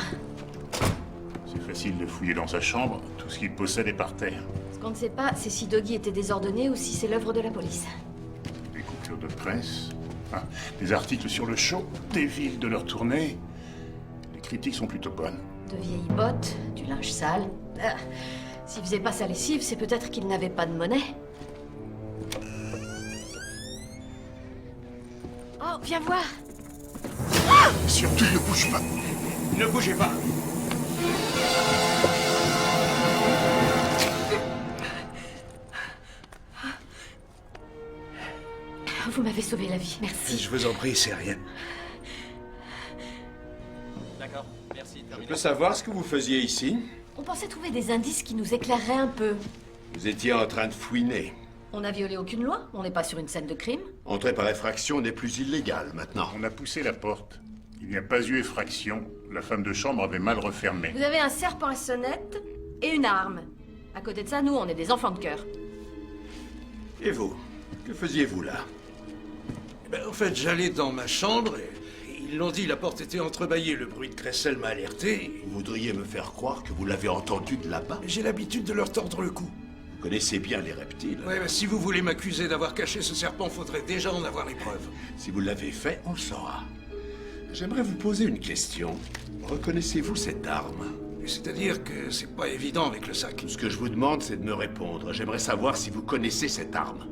C'est facile de fouiller dans sa chambre. Tout ce qu'il possède est par terre. Ce qu'on ne sait pas, c'est si Doggy était désordonné ou si c'est l'œuvre de la police. Des coupures de presse, des articles sur le show, des villes de leur tournée. Les critiques sont plutôt bonnes. De vieilles bottes, du linge sale. S'il faisait pas sa lessive, c'est peut-être qu'il n'avait pas de monnaie. viens voir. Surtout ne bouge pas. Ne bougez pas. Vous m'avez sauvé la vie, merci. Je vous en prie, c'est rien. D'accord, merci. Je peux savoir ce que vous faisiez ici? On pensait trouver des indices qui nous éclaireraient un peu. Vous étiez en train de fouiner. On n'a violé aucune loi, on n'est pas sur une scène de crime. Entrer par effraction n'est plus illégal maintenant. On a poussé la porte. Il n'y a pas eu effraction. La femme de chambre avait mal refermé. Vous avez un serpent à sonnette et une arme. À côté de ça, nous, on est des enfants de cœur. Et vous? Que faisiez-vous là? En fait, j'allais dans ma chambre et ils l'ont dit, la porte était entrebâillée. Le bruit de crécelle m'a alerté. Vous voudriez me faire croire que vous l'avez entendu de là-bas? J'ai l'habitude de leur tordre le cou. Vous connaissez bien les reptiles. Ouais, si vous voulez m'accuser d'avoir caché ce serpent, faudrait déjà en avoir les preuves. Si vous l'avez fait, on le saura. J'aimerais vous poser une question. Reconnaissez-vous cette arme? C'est-à-dire que c'est pas évident avec le sac. Tout ce que je vous demande, c'est de me répondre. J'aimerais savoir si vous connaissez cette arme.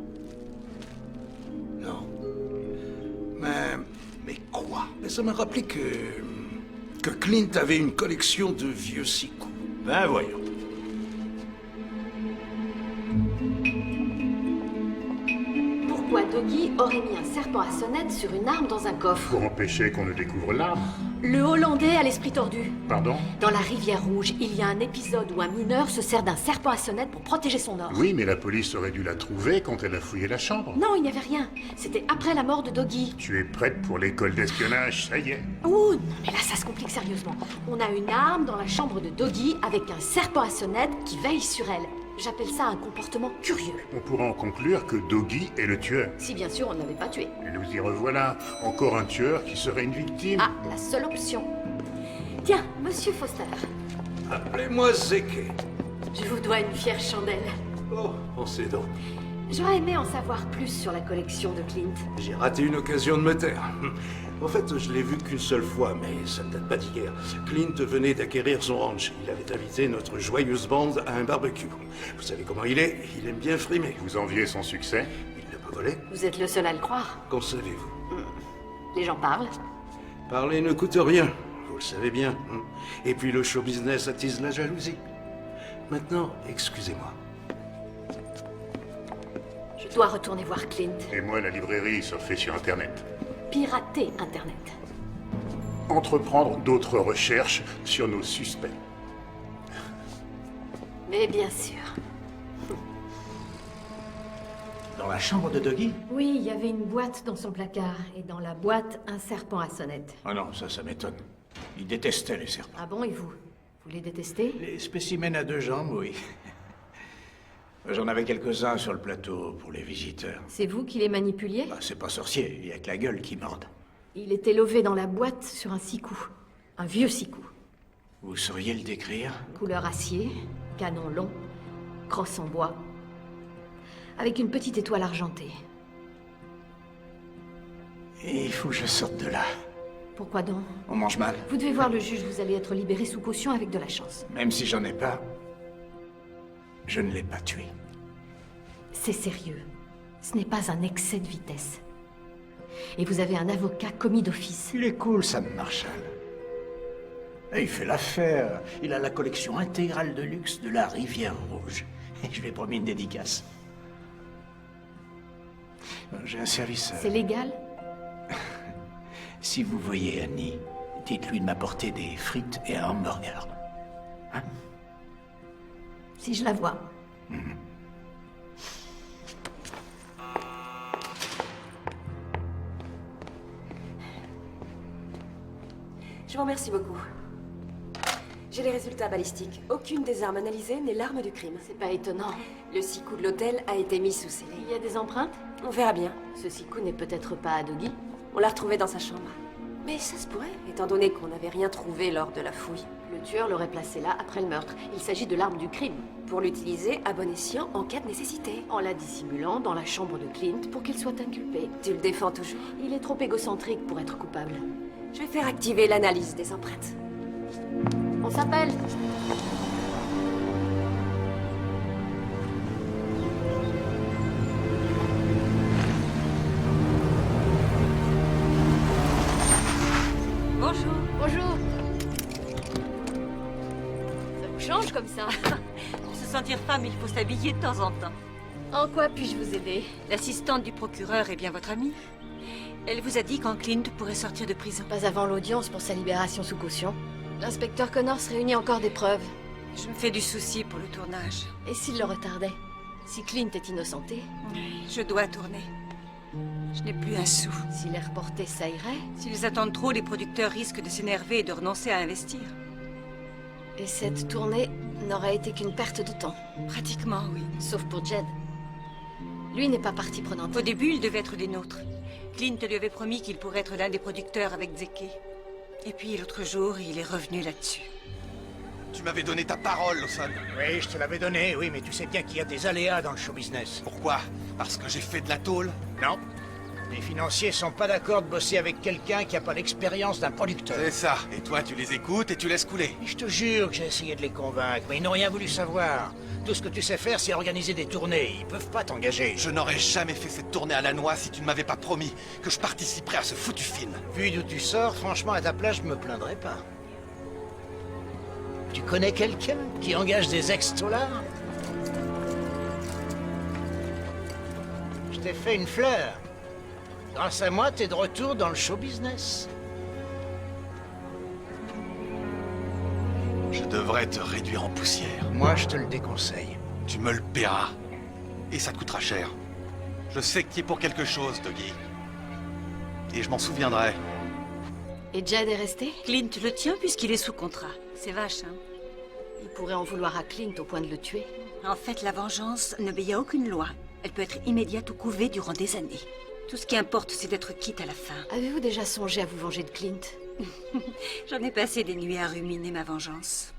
Non. Mais quoi? Mais ça m'a rappelé que Clint avait une collection de vieux sicous. Ben voyons. Pourquoi Doggy aurait mis un serpent à sonnette sur une arme dans un coffre? Pour empêcher qu'on ne découvre l'arme. Le Hollandais a l'esprit tordu. Pardon? Dans la Rivière Rouge, il y a un épisode où un mineur se sert d'un serpent à sonnette pour protéger son or. Oui, mais la police aurait dû la trouver quand elle a fouillé la chambre. Non, il n'y avait rien. C'était après la mort de Doggy. Tu es prête pour l'école d'espionnage, ça y est. Ouh, non, mais là, ça se complique sérieusement. On a une arme dans la chambre de Doggy avec un serpent à sonnette qui veille sur elle. J'appelle ça un comportement curieux. On pourra en conclure que Doggy est le tueur. Si bien sûr on ne l'avait pas tué. Et nous y revoilà. Encore un tueur qui serait une victime. Ah, la seule option. Tiens, monsieur Foster. Appelez-moi Zeke. Je vous dois une fière chandelle. Oh, pensez donc. J'aurais aimé en savoir plus sur la collection de Clint. J'ai raté une occasion de me taire. En fait, je l'ai vu qu'une seule fois, mais ça ne date pas d'hier. Clint venait d'acquérir son ranch. Il avait invité notre joyeuse bande à un barbecue. Vous savez comment il est? Il aime bien frimer. Vous enviez son succès? Il n'a pas volé. Vous êtes le seul à le croire. Qu'en savez-vous? Les gens parlent. Parler ne coûte rien. Vous le savez bien. Et puis le show business attise la jalousie. Maintenant, excusez-moi. Je dois retourner voir Clint. Et moi, la librairie, surfer sur Internet. Pirater Internet. Entreprendre d'autres recherches sur nos suspects. Mais bien sûr. Dans la chambre de Doggy? Oui, il y avait une boîte dans son placard. Et dans la boîte, un serpent à sonnette. Ah non, ça m'étonne. Il détestait les serpents. Ah bon, et vous? Vous les détestez? Les spécimens à deux jambes, oui. J'en avais quelques-uns sur le plateau pour les visiteurs. C'est vous qui les manipuliez? Bah, c'est pas sorcier, il y a que la gueule qui morde. Il était lové dans la boîte sur un sicou. Un vieux sicou. Vous sauriez le décrire? Couleur acier, canon long, crosse en bois, avec une petite étoile argentée. Et il faut que je sorte de là. Pourquoi donc? On mange mal. Vous devez voir le juge, vous allez être libéré sous caution avec de la chance. Même si j'en ai pas, je ne l'ai pas tué. C'est sérieux. Ce n'est pas un excès de vitesse. Et vous avez un avocat commis d'office. Il est cool, Sam Marshall. Et il fait l'affaire. Il a la collection intégrale de luxe de la Rivière Rouge. Et je lui ai promis une dédicace. J'ai un service... C'est légal? Si vous voyez Annie, dites-lui de m'apporter des frites et un hamburger. Hein? Si je la vois. Je vous remercie beaucoup. J'ai les résultats balistiques. Aucune des armes analysées n'est l'arme du crime. C'est pas étonnant. Le sicou de l'hôtel a été mis sous scellé. Il y a des empreintes? On verra bien. Ce sicou n'est peut-être pas à Doggy. On l'a retrouvé dans sa chambre. Mais ça se pourrait, étant donné qu'on n'avait rien trouvé lors de la fouille. Le tueur l'aurait placé là après le meurtre. Il s'agit de l'arme du crime. Pour l'utiliser à bon escient en cas de nécessité. En la dissimulant dans la chambre de Clint pour qu'il soit inculpé. Tu le défends toujours? Il est trop égocentrique pour être coupable. Je vais faire activer l'analyse des empreintes. On s'appelle. Bonjour. Bonjour. Ça vous change comme ça? Pour se sentir femme, il faut s'habiller de temps en temps. En quoi puis-je vous aider? L'assistante du procureur est bien votre amie? Elle vous a dit quand Clint pourrait sortir de prison? Pas avant l'audience pour sa libération sous caution. L'inspecteur Connors réunit encore des preuves. Je me fais du souci pour le tournage. Et s'il le retardait? Si Clint est innocenté? Je dois tourner. Je n'ai plus un sou. S'il est reporté, ça irait? S'ils attendent trop, les producteurs risquent de s'énerver et de renoncer à investir. Et cette tournée n'aurait été qu'une perte de temps? Pratiquement, oui. Sauf pour Jed. Lui n'est pas partie prenante. Au début, il devait être des nôtres. Clint lui avait promis qu'il pourrait être l'un des producteurs avec Zeke. Et puis l'autre jour, il est revenu là-dessus. Tu m'avais donné ta parole, Lawson. Oui, je te l'avais donné, oui, mais tu sais bien qu'il y a des aléas dans le show business. Pourquoi? Parce que j'ai fait de la tôle? Non. Les financiers sont pas d'accord de bosser avec quelqu'un qui a pas l'expérience d'un producteur. C'est ça. Et toi, tu les écoutes et tu laisses couler. Et je te jure que j'ai essayé de les convaincre, mais ils n'ont rien voulu savoir. Tout ce que tu sais faire, c'est organiser des tournées. Ils peuvent pas t'engager. Je n'aurais jamais fait cette tournée à la noix si tu ne m'avais pas promis que je participerais à ce foutu film. Vu d'où tu sors, franchement, à ta place, je me plaindrais pas. Tu connais quelqu'un qui engage des ex-tolards? Je t'ai fait une fleur. Grâce à moi, t'es de retour dans le show business. Je devrais te réduire en poussière. Moi, je te le déconseille. Tu me le paieras. Et ça te coûtera cher. Je sais que tu es pour quelque chose, Doggy. Et je m'en souviendrai. Et Jed est resté? Clint le tient puisqu'il est sous contrat. C'est vache, hein? Il pourrait en vouloir à Clint au point de le tuer. En fait, la vengeance n'obéit à aucune loi. Elle peut être immédiate ou couvée durant des années. Tout ce qui importe, c'est d'être quitte à la fin. Avez-vous déjà songé à vous venger de Clint? J'en ai passé des nuits à ruminer ma vengeance.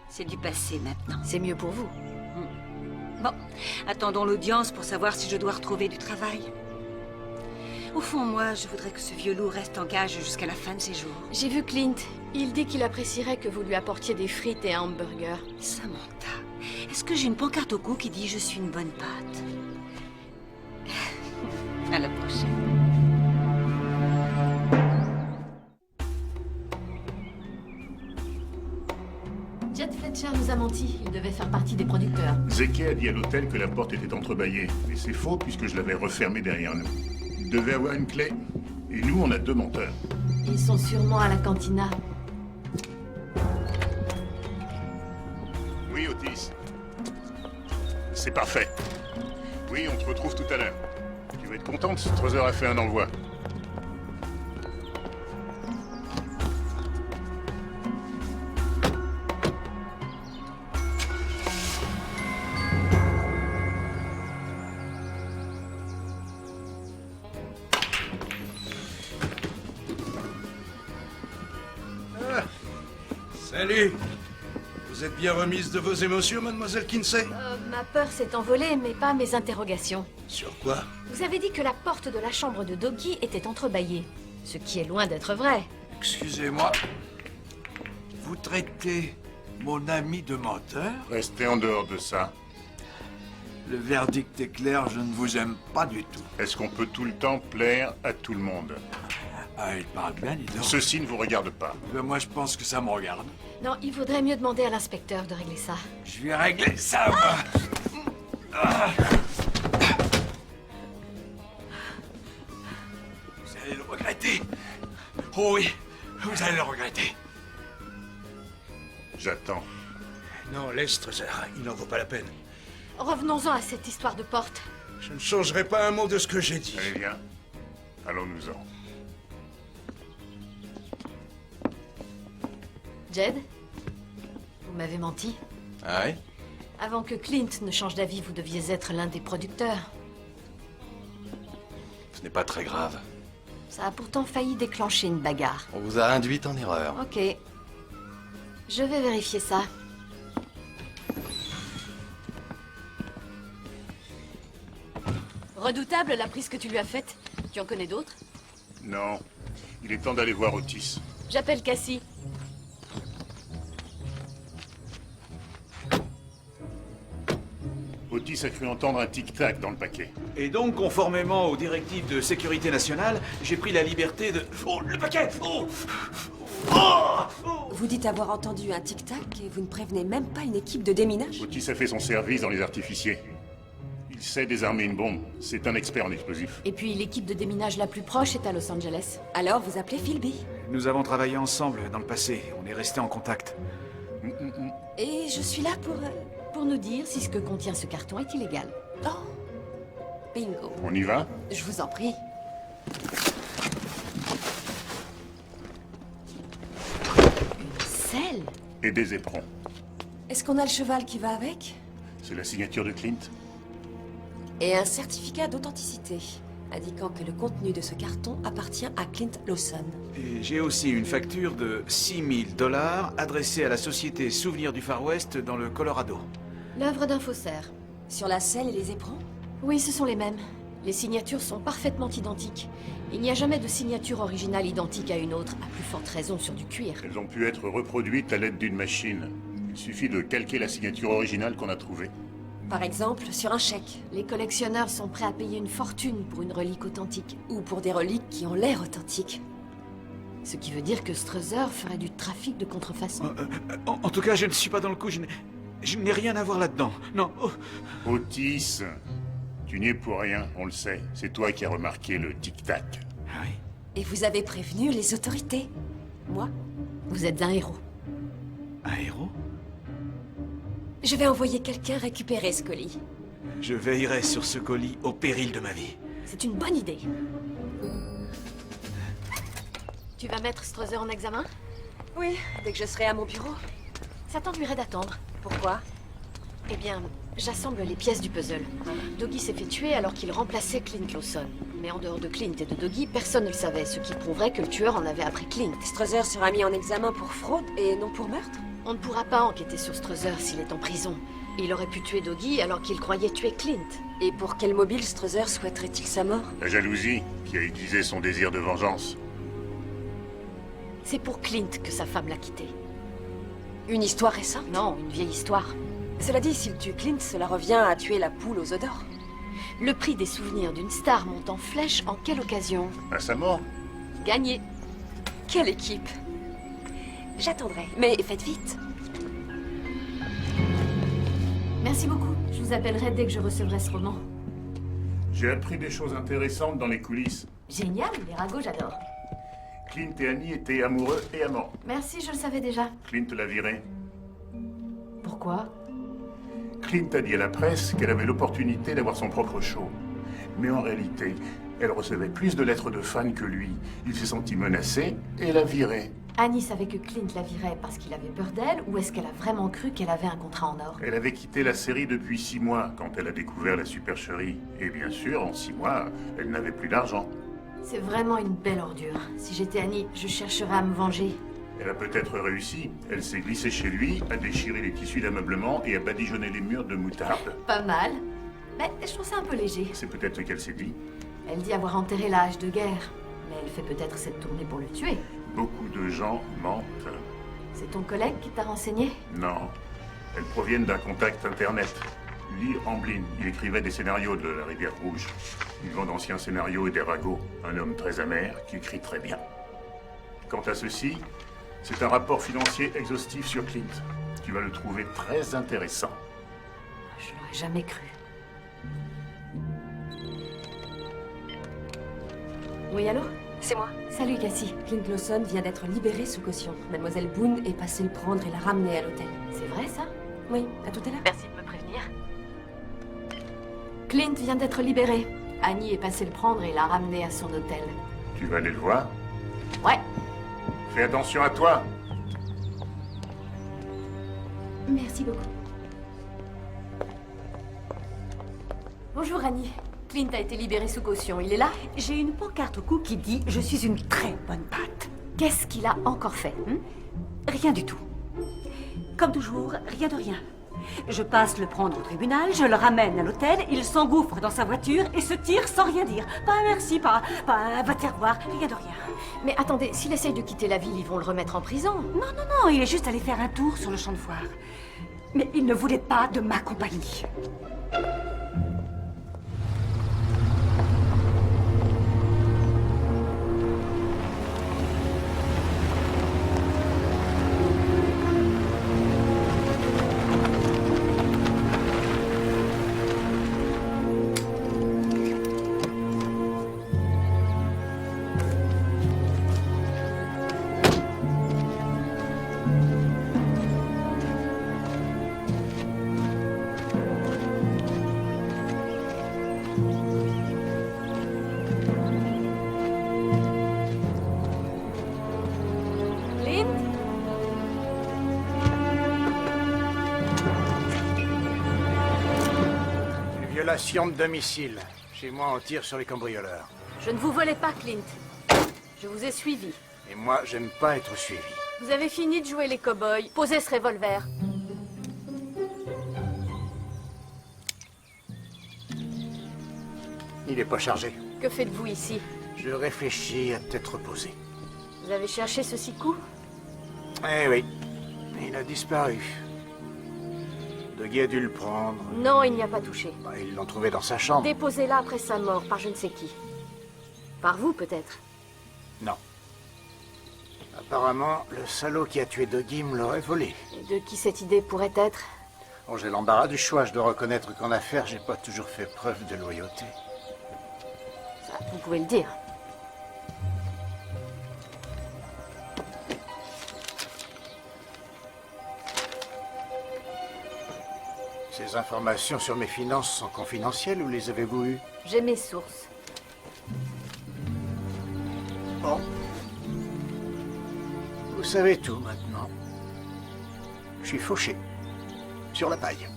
C'est du passé maintenant. C'est mieux pour vous. Bon, attendons l'audience pour savoir si je dois retrouver du travail. Au fond, moi, je voudrais que ce vieux loup reste en cage jusqu'à la fin de ses jours. J'ai vu Clint. Il dit qu'il apprécierait que vous lui apportiez des frites et un hamburger. Samantha, est-ce que j'ai une pancarte au cou qui dit « Je suis une bonne pâte » À la prochaine. Jed Fletcher nous a menti. Il devait faire partie des producteurs. Zeke a dit à l'hôtel que la porte était entrebâillée. Mais c'est faux puisque je l'avais refermée derrière nous. Il devait avoir une clé. Et nous, on a 2 menteurs. Ils sont sûrement à la cantina. Oui, Otis. C'est parfait. Oui, on te retrouve tout à l'heure. Tu vas être contente, Trezor a fait un envoi. Salut! Vous êtes bien remise de vos émotions, mademoiselle Kinsey? Ma peur s'est envolée, mais pas mes interrogations. Sur quoi? Vous avez dit que la porte de la chambre de Doggy était entrebâillée. Ce qui est loin d'être vrai. Excusez-moi. Vous traitez mon ami de menteur? Restez en dehors de ça. Le verdict est clair, je ne vous aime pas du tout. Est-ce qu'on peut tout le temps plaire à tout le monde? Ah, il parle bien, dis donc. Ceci ne vous regarde pas. Moi, je pense que ça me regarde. Non, il vaudrait mieux demander à l'inspecteur de régler ça. Je vais régler ça, moi. Vous allez le regretter. Oh oui, vous allez le regretter. J'attends. Non, laisse, Trezor. Il n'en vaut pas la peine. Revenons-en à cette histoire de porte. Je ne changerai pas un mot de ce que j'ai dit. Allez, viens. Allons-nous-en. Jed, vous m'avez menti. Ah oui? Avant que Clint ne change d'avis, vous deviez être l'un des producteurs. Ce n'est pas très grave. Ça a pourtant failli déclencher une bagarre. On vous a induite en erreur. Ok. Je vais vérifier ça. Redoutable la prise que tu lui as faite. Tu en connais d'autres? Non. Il est temps d'aller voir Otis. J'appelle Cassie. Otis Otis a cru entendre un tic-tac dans le paquet. Et donc, conformément aux directives de sécurité nationale, j'ai pris la liberté de... Oh, le paquet! Oh! Vous dites avoir entendu un tic-tac et vous ne prévenez même pas une équipe de déminage? Otis a fait son service dans les artificiers. Il sait désarmer une bombe. C'est un expert en explosifs. Et puis l'équipe de déminage la plus proche est à Los Angeles. Alors vous appelez Philby? Nous avons travaillé ensemble dans le passé. On est restés en contact. Et je suis là Pour nous dire si ce que contient ce carton est illégal. Oh! Bingo. On y va? Je vous en prie. Une selle? Et des éperons. Est-ce qu'on a le cheval qui va avec? C'est la signature de Clint. Et un certificat d'authenticité, indiquant que le contenu de ce carton appartient à Clint Lawson. Et j'ai aussi une facture de $6000 adressée à la société Souvenirs du Far West dans le Colorado. L'œuvre d'un faussaire. Sur la selle et les éperons? Oui, ce sont les mêmes. Les signatures sont parfaitement identiques. Il n'y a jamais de signature originale identique à une autre, à plus forte raison sur du cuir. Elles ont pu être reproduites à l'aide d'une machine. Il suffit de calquer la signature originale qu'on a trouvée. Par exemple, sur un chèque. Les collectionneurs sont prêts à payer une fortune pour une relique authentique. Ou pour des reliques qui ont l'air authentiques. Ce qui veut dire que Struther ferait du trafic de contrefaçon. En tout cas, je ne suis pas dans le coup. Je n'ai rien à voir là-dedans. Non. Oh. Otis, tu n'y es pour rien, on le sait. C'est toi qui as remarqué le tic-tac. Ah oui. Et vous avez prévenu les autorités. Moi? Vous êtes un héros. Un héros? Je vais envoyer quelqu'un récupérer ce colis. Je veillerai sur ce colis au péril de ma vie. C'est une bonne idée. Tu vas mettre Struther en examen? Oui, dès que je serai à mon bureau. Ça t'ennuierait d'attendre. Pourquoi? Eh bien, j'assemble les pièces du puzzle. Doggy s'est fait tuer alors qu'il remplaçait Clint Lawson. Mais en dehors de Clint et de Doggy, personne ne le savait, ce qui prouverait que le tueur en avait appris Clint. Struther sera mis en examen pour fraude et non pour meurtre? On ne pourra pas enquêter sur Struther s'il est en prison. Il aurait pu tuer Doggy alors qu'il croyait tuer Clint. Et pour quel mobile Struther souhaiterait-il sa mort? La jalousie, qui a aiguisé son désir de vengeance. C'est pour Clint que sa femme l'a quitté. Une histoire récente? Non, une vieille histoire. Cela dit, s'il tue Clint, cela revient à tuer la poule aux œufs d'or. Le prix des souvenirs d'une star monte en flèche en quelle occasion? À sa mort. Gagné. Quelle équipe! J'attendrai, mais faites vite. Merci beaucoup. Je vous appellerai dès que je recevrai ce roman. J'ai appris des choses intéressantes dans les coulisses. Génial, les ragots, j'adore. Clint et Annie étaient amoureux et amants. Merci, je le savais déjà. Clint l'a viré. Pourquoi? Clint a dit à la presse qu'elle avait l'opportunité d'avoir son propre show. Mais en réalité, elle recevait plus de lettres de fans que lui. Il s'est senti menacé et l'a viré. Annie savait que Clint la virait parce qu'il avait peur d'elle, ou est-ce qu'elle a vraiment cru qu'elle avait un contrat en or? Elle avait quitté la série depuis 6 mois quand elle a découvert la supercherie. Et bien sûr, en 6 mois, elle n'avait plus d'argent. C'est vraiment une belle ordure. Si j'étais Annie, je chercherais à me venger. Elle a peut-être réussi. Elle s'est glissée chez lui, a déchiré les tissus d'ameublement et a badigeonné les murs de moutarde. Pas mal. Mais je trouve ça un peu léger. C'est peut-être ce qu'elle s'est dit. Elle dit avoir enterré la hache de guerre. Mais elle fait peut-être cette tournée pour le tuer. Beaucoup de gens mentent. C'est ton collègue qui t'a renseigné? Non. Elles proviennent d'un contact internet. Lee Amblin, il écrivait des scénarios de la Rivière Rouge. Il vend d'anciens scénarios et des ragots. Un homme très amer qui écrit très bien. Quant à ceci, c'est un rapport financier exhaustif sur Clint. Tu vas le trouver très intéressant. Je l'aurais jamais cru. Oui, allô? C'est moi. Salut, Cassie. Clint Lawson vient d'être libéré sous caution. Mademoiselle Boone est passée le prendre et la ramener à l'hôtel. C'est vrai, ça? Oui, à tout à l'heure. Merci de me prévenir. Clint vient d'être libéré. Annie est passée le prendre et l'a ramené à son hôtel. Tu vas aller le voir? Ouais. Fais attention à toi. Merci beaucoup. Bonjour, Annie. Clint a été libéré sous caution. Il est là? J'ai une pancarte au cou qui dit « Je suis une très bonne patte ». Qu'est-ce qu'il a encore fait? Rien du tout. Comme toujours, rien de rien. Je passe le prendre au tribunal, je le ramène à l'hôtel, il s'engouffre dans sa voiture et se tire sans rien dire. Pas un merci, pas un va te faire voir, rien de rien. Mais attendez, s'il essaye de quitter la ville, ils vont le remettre en prison. Non, non, non, il est juste allé faire un tour sur le champ de foire. Mais il ne voulait pas de ma compagnie. Violation de domicile. Chez moi, on tire sur les cambrioleurs. Je ne vous volais pas, Clint. Je vous ai suivi. Et moi, j'aime pas être suivi. Vous avez fini de jouer les cow-boys. Posez ce revolver. Il est pas chargé. Que faites-vous ici? Je réfléchis à tête reposée. Vous avez cherché ce sicou? Eh oui. Il a disparu. Dougie a dû le prendre. Non, il n'y a pas touché. Bah, ils l'ont trouvé dans sa chambre. Déposez-la après sa mort, par je ne sais qui. Par vous, peut-être? Non. Apparemment, le salaud qui a tué Dougie me l'aurait volé. Et de qui cette idée pourrait être? Oh, j'ai l'embarras du choix. Je dois reconnaître qu'en affaires, j'ai pas toujours fait preuve de loyauté. Ça, vous pouvez le dire. Ces informations sur mes finances sont confidentielles ou les avez-vous eues? J'ai mes sources. Bon. Vous savez tout maintenant. Je suis fauché. Sur la paille.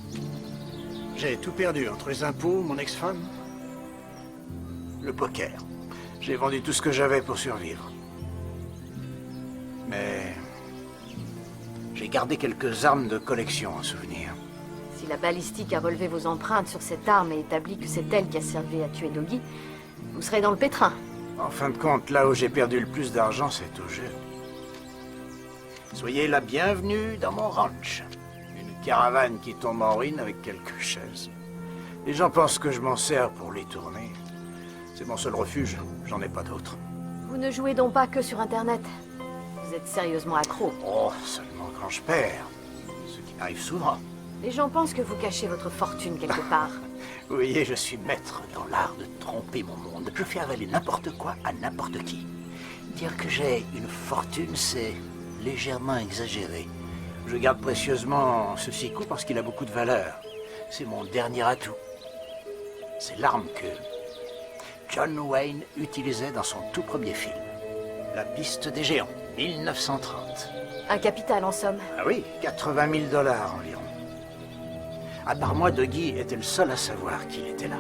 J'ai tout perdu entre les impôts, mon ex-femme, le poker. J'ai vendu tout ce que j'avais pour survivre. Mais j'ai gardé quelques armes de collection en souvenir. Si la balistique a relevé vos empreintes sur cette arme et établi que c'est elle qui a servi à tuer Dougie, vous serez dans le pétrin. En fin de compte, là où j'ai perdu le plus d'argent, c'est au jeu. Soyez la bienvenue dans mon ranch. Une caravane qui tombe en ruine avec quelques chaises. Les gens pensent que je m'en sers pour les tourner. C'est mon seul refuge, j'en ai pas d'autre. Vous ne jouez donc pas que sur Internet. Vous êtes sérieusement accro. Oh, seulement quand je perds. Ce qui m'arrive souvent. Les gens pensent que vous cachez votre fortune quelque part. Vous voyez, je suis maître dans l'art de tromper mon monde. Je fais avaler n'importe quoi à n'importe qui. Dire que j'ai une fortune, c'est légèrement exagéré. Je garde précieusement ce sicou parce qu'il a beaucoup de valeur. C'est mon dernier atout. C'est l'arme que John Wayne utilisait dans son tout premier film. La piste des géants, 1930. Un capital en somme. Ah oui, 80 000 $ environ. À part moi, Dougie était le seul à savoir qu'il était là.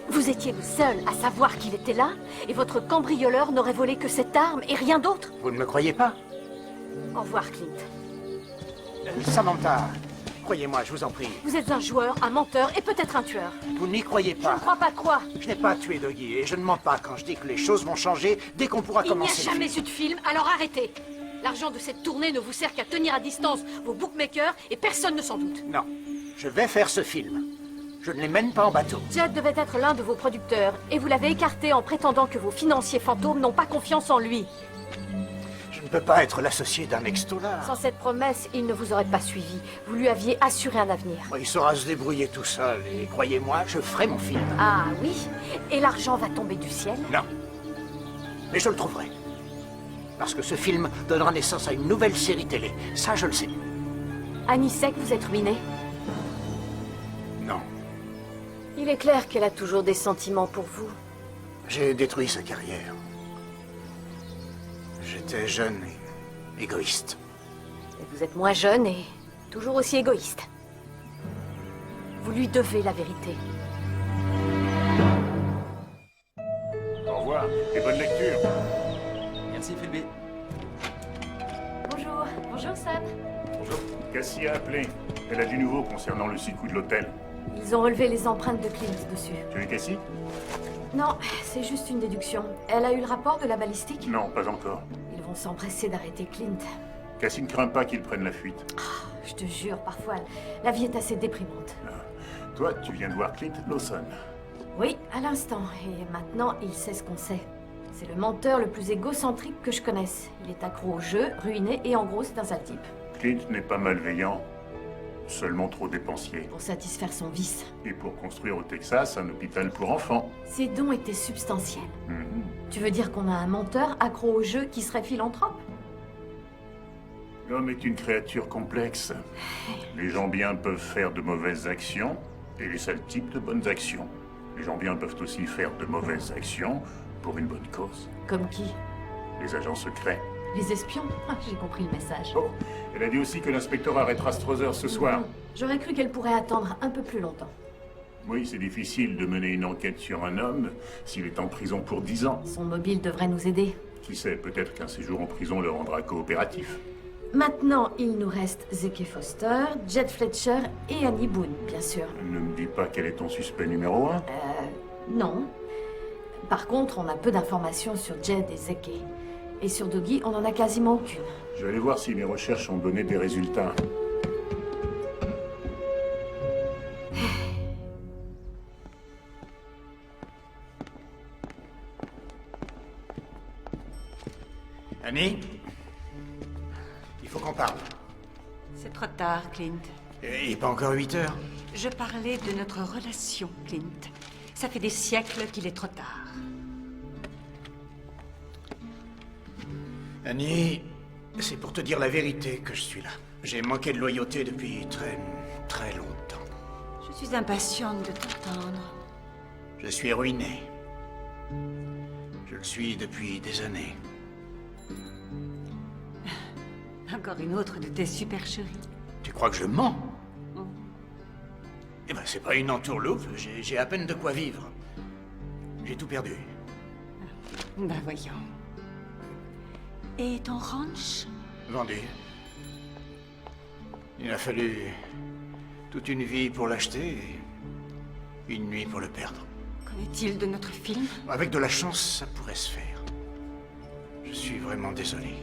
Vous étiez le seul à savoir qu'il était là, et votre cambrioleur n'aurait volé que cette arme et rien d'autre? Vous ne me croyez pas? Au revoir, Clint. Samantha, croyez-moi, je vous en prie. Vous êtes un joueur, un menteur et peut-être un tueur. Vous n'y croyez Je pas. ne crois pas quoi? Je n'ai pas tué Dougie et je ne mens pas quand je dis que les choses vont changer dès qu'on pourra commencer. Il n'y a jamais eu de film, alors arrêtez. L'argent de cette tournée ne vous sert qu'à tenir à distance vos bookmakers et personne ne s'en doute. Non, je vais faire ce film. Je ne les mène pas en bateau. Jet devait être l'un de vos producteurs et vous l'avez écarté en prétendant que vos financiers fantômes n'ont pas confiance en lui. Je ne peux pas être l'associé d'un ex-dollar. Sans cette promesse, il ne vous aurait pas suivi. Vous lui aviez assuré un avenir. Il saura se débrouiller tout seul et croyez-moi, je ferai mon film. Ah oui? Et l'argent va tomber du ciel? Non. Mais je le trouverai. Parce que ce film donnera naissance à une nouvelle série télé. Ça, je le sais. Annie sait que vous êtes ruiné? Non. Il est clair qu'elle a toujours des sentiments pour vous. J'ai détruit sa carrière. J'étais jeune et égoïste. Et vous êtes moins jeune et toujours aussi égoïste. Vous lui devez la vérité. Au revoir et bonne lecture. Merci, Philby. Bonjour. Bonjour, Sam. Bonjour. Cassie a appelé. Elle a du nouveau concernant le sicou de l'hôtel. Ils ont relevé les empreintes de Clint dessus. Tu as vu Cassie? Non, c'est juste une déduction. Elle a eu le rapport de la balistique? Non, pas encore. Ils vont s'empresser d'arrêter Clint. Cassie ne craint pas qu'il prenne la fuite. Je te jure, parfois, la vie est assez déprimante. Toi, tu viens de voir Clint Lawson. Oui, à l'instant. Et maintenant, il sait ce qu'on sait. C'est le menteur le plus égocentrique que je connaisse. Il est accro au jeu, ruiné, et en gros, c'est un sale type. Clint n'est pas malveillant, seulement trop dépensier. Pour satisfaire son vice. Et pour construire au Texas un hôpital pour enfants. Ses dons étaient substantiels. Tu veux dire qu'on a un menteur accro au jeu qui serait philanthrope? L'homme est une créature complexe. Les gens bien peuvent faire de mauvaises actions, et les sales types de bonnes actions. Les gens bien peuvent aussi faire de mauvaises actions pour une bonne cause. Comme qui? Les agents secrets. Les espions? J'ai compris le message. Oh, elle a dit aussi que l'inspecteur arrêtera Strother ce soir. J'aurais cru qu'elle pourrait attendre un peu plus longtemps. Oui, c'est difficile de mener une enquête sur un homme s'il est en prison pour 10 ans. Son mobile devrait nous aider. Qui sait, peut-être qu'un séjour en prison le rendra coopératif. Maintenant, il nous reste Zeke Foster, Jed Fletcher et Annie Boone, bien sûr. Ne me dis pas quel est ton suspect numéro 1. Non. Par contre, on a peu d'informations sur Jed et Zeke. Et sur Doggy, on en a quasiment aucune. Je vais aller voir si mes recherches ont donné des résultats. Annie? Il faut qu'on parle. C'est trop tard, Clint. Il n'est pas encore 8 heures. Je parlais de notre relation, Clint. Ça fait des siècles qu'il est trop tard. Annie, c'est pour te dire la vérité que je suis là. J'ai manqué de loyauté depuis très longtemps. Je suis impatiente de t'entendre. Je suis ruiné. Je le suis depuis des années. Encore une autre de tes supercheries. Tu crois que je mens? Eh ben, c'est pas une entourloupe. J'ai à peine de quoi vivre. J'ai tout perdu. Ben voyons. Et ton ranch? Vendu. Il a fallu toute une vie pour l'acheter et une nuit pour le perdre. Qu'en est-il de notre film? Avec de la chance, ça pourrait se faire. Je suis vraiment désolé.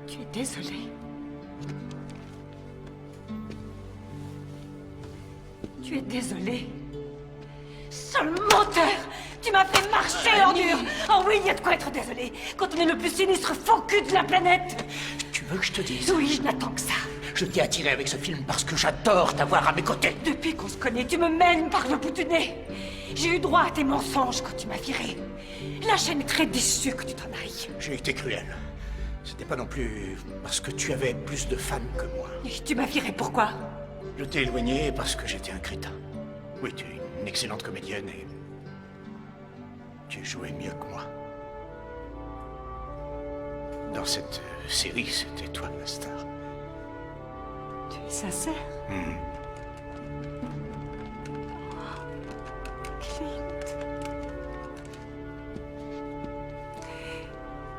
Tu es désolé? Tu es désolé? Sale menteur! Tu m'as fait marcher en dur! Oh oui, il y a de quoi être désolé! Quand on est le plus sinistre faux cul de la planète! Tu veux que je te dise? Oui, je n'attends que ça! Je t'ai attiré avec ce film parce que j'adore t'avoir à mes côtés! Depuis qu'on se connaît, tu me mènes par le bout du nez! J'ai eu droit à tes mensonges quand tu m'as viré. La chaîne est très déçue que tu t'en ailles. J'ai été cruel. C'était pas non plus parce que tu avais plus de fans que moi. Et tu m'as viré pourquoi? Je t'ai éloigné parce que j'étais un crétin. Oui, tu es une excellente comédienne et... tu jouais mieux que moi. Dans cette série, c'était toi la star. Tu es sincère? Clint.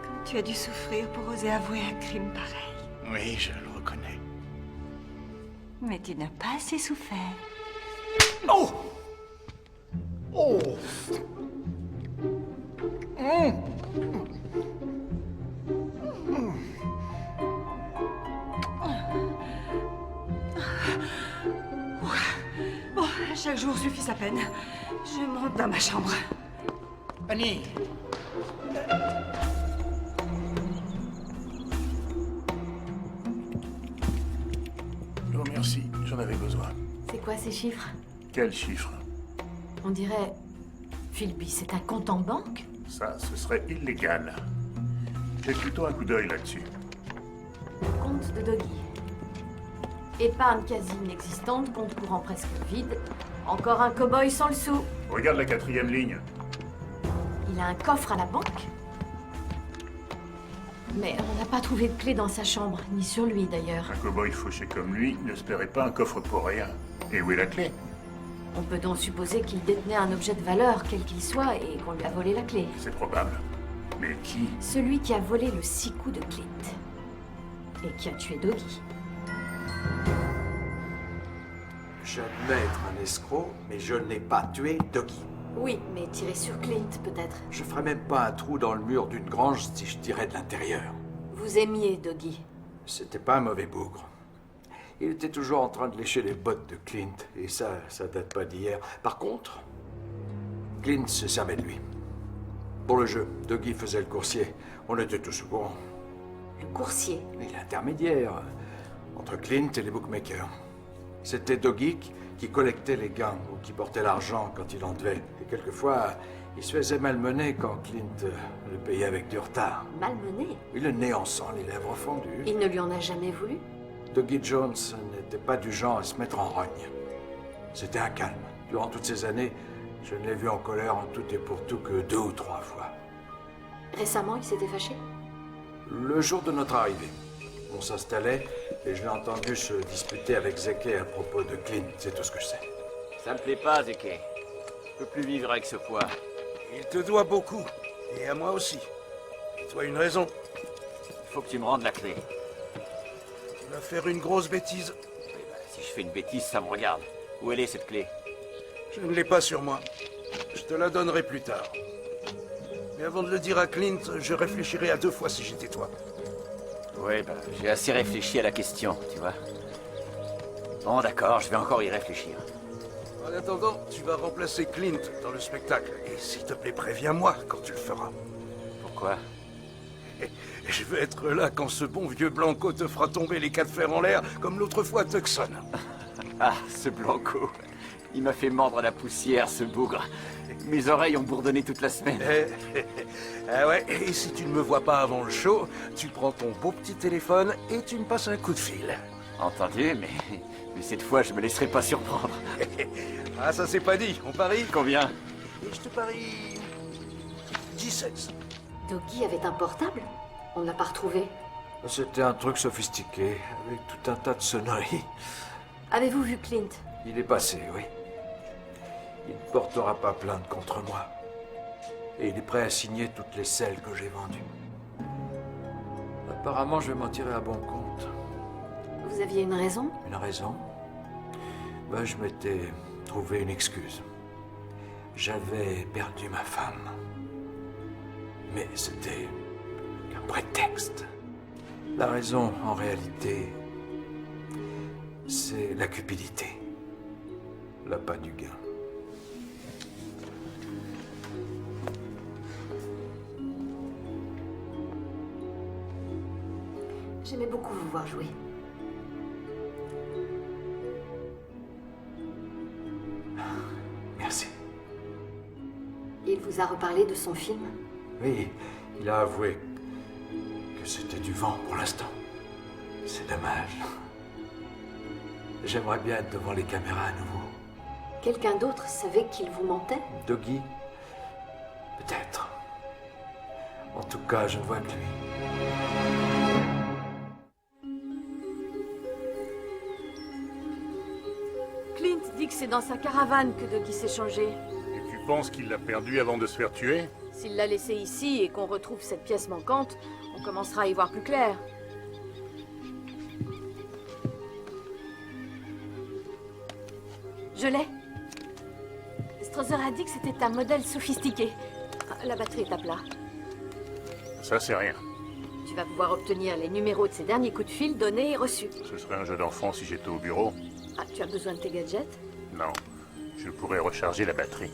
Comme tu as dû souffrir pour oser avouer un crime pareil. Oui, je le reconnais. Mais tu n'as pas assez souffert. Oh! Oh! Bon, chaque jour suffit sa peine. Je monte dans ma chambre. Annie! Oh, merci, j'en avais besoin. C'est quoi ces chiffres? Quels chiffres? On dirait... Philby, c'est un compte en banque? Ça, ce serait illégal. J'ai plutôt un coup d'œil là-dessus. Compte de Doggy. Épargne quasi inexistante, compte courant presque vide. Encore un cow-boy sans le sou. Regarde la 4e ligne. Il a un coffre à la banque? Mais on n'a pas trouvé de clé dans sa chambre, ni sur lui d'ailleurs. Un cow-boy fauché comme lui n'espérait pas un coffre pour rien. Et où est la clé? On peut donc supposer qu'il détenait un objet de valeur, quel qu'il soit, et qu'on lui a volé la clé. C'est probable. Mais qui? Celui qui a volé le 6 coups de Clint. Et qui a tué Doggy. J'admets être un escroc, mais je n'ai pas tué Doggy. Oui, mais tiré sur Clint, peut-être. Je ferais même pas un trou dans le mur d'une grange si je tirais de l'intérieur. Vous aimiez Doggy. C'était pas un mauvais bougre. Il était toujours en train de lécher les bottes de Clint, et ça date pas d'hier. Par contre, Clint se servait de lui. Pour le jeu, Doggy faisait le coursier. On était tous au courant. Le coursier? Et l'intermédiaire entre Clint et les bookmakers. C'était Doggy qui collectait les gains ou qui portait l'argent quand il en devait. Et quelquefois, il se faisait malmener quand Clint le payait avec du retard. Malmené? Il le nez en sang, les lèvres fendues. Il ne lui en a jamais voulu? Doggy Jones n'était pas du genre à se mettre en rogne. C'était un calme. Durant toutes ces années, je ne l'ai vu en colère en tout et pour tout que 2 ou 3 fois. Récemment, il s'était fâché? Le jour de notre arrivée, on s'installait et je l'ai entendu se disputer avec Zeke à propos de Clint, c'est tout ce que je sais. Ça me plaît pas, Zeke. Je peux plus vivre avec ce poids. Il te doit beaucoup. Et à moi aussi. Et toi, une raison. Il faut que tu me rendes la clé. Tu vas faire une grosse bêtise. Si je fais une bêtise, ça me regarde. Où elle est, cette clé? Je ne l'ai pas sur moi. Je te la donnerai plus tard. Mais avant de le dire à Clint, je réfléchirai à 2 fois si j'étais toi. Ouais, j'ai assez réfléchi à la question, tu vois. Bon, d'accord, je vais encore y réfléchir. En attendant, tu vas remplacer Clint dans le spectacle. Et s'il te plaît, préviens-moi quand tu le feras. Pourquoi? Je veux être là quand ce bon vieux Blanco te fera tomber les 4 fers en l'air, comme l'autre fois Tucson. Ah, ce Blanco. Il m'a fait mordre la poussière, ce bougre. Mes oreilles ont bourdonné toute la semaine. Ah ouais, et si tu ne me vois pas avant le show, tu prends ton beau petit téléphone et tu me passes un coup de fil. Entendu, mais cette fois, je me laisserai pas surprendre. Ah, ça c'est pas dit, on parie? Combien? Et je te parie 17. Doggy avait un portable? On ne l'a pas retrouvé. C'était un truc sophistiqué, avec tout un tas de sonneries. Avez-vous vu Clint? Il est passé, oui. Il ne portera pas plainte contre moi. Et il est prêt à signer toutes les selles que j'ai vendues. Apparemment, je vais m'en tirer à bon compte. Vous aviez une raison? Une raison? Ben, je m'étais trouvé une excuse. J'avais perdu ma femme. Mais c'était qu'un prétexte. La raison, en réalité, c'est la cupidité. L'appât du gain. J'aimais beaucoup vous voir jouer. Merci. Il vous a reparlé de son film? Oui, il a avoué que c'était du vent pour l'instant. C'est dommage. J'aimerais bien être devant les caméras à nouveau. Quelqu'un d'autre savait qu'il vous mentait? Doggy? Peut-être. En tout cas, je ne vois que lui. Clint dit que c'est dans sa caravane que Doggy s'est changé. Et tu penses qu'il l'a perdu avant de se faire tuer? S'il l'a laissé ici et qu'on retrouve cette pièce manquante, on commencera à y voir plus clair. Je l'ai. Strother a dit que c'était un modèle sophistiqué. La batterie est à plat. Ça, c'est rien. Tu vas pouvoir obtenir les numéros de ces derniers coups de fil donnés et reçus. Ce serait un jeu d'enfant si j'étais au bureau. Ah, tu as besoin de tes gadgets? Non, je pourrais recharger la batterie.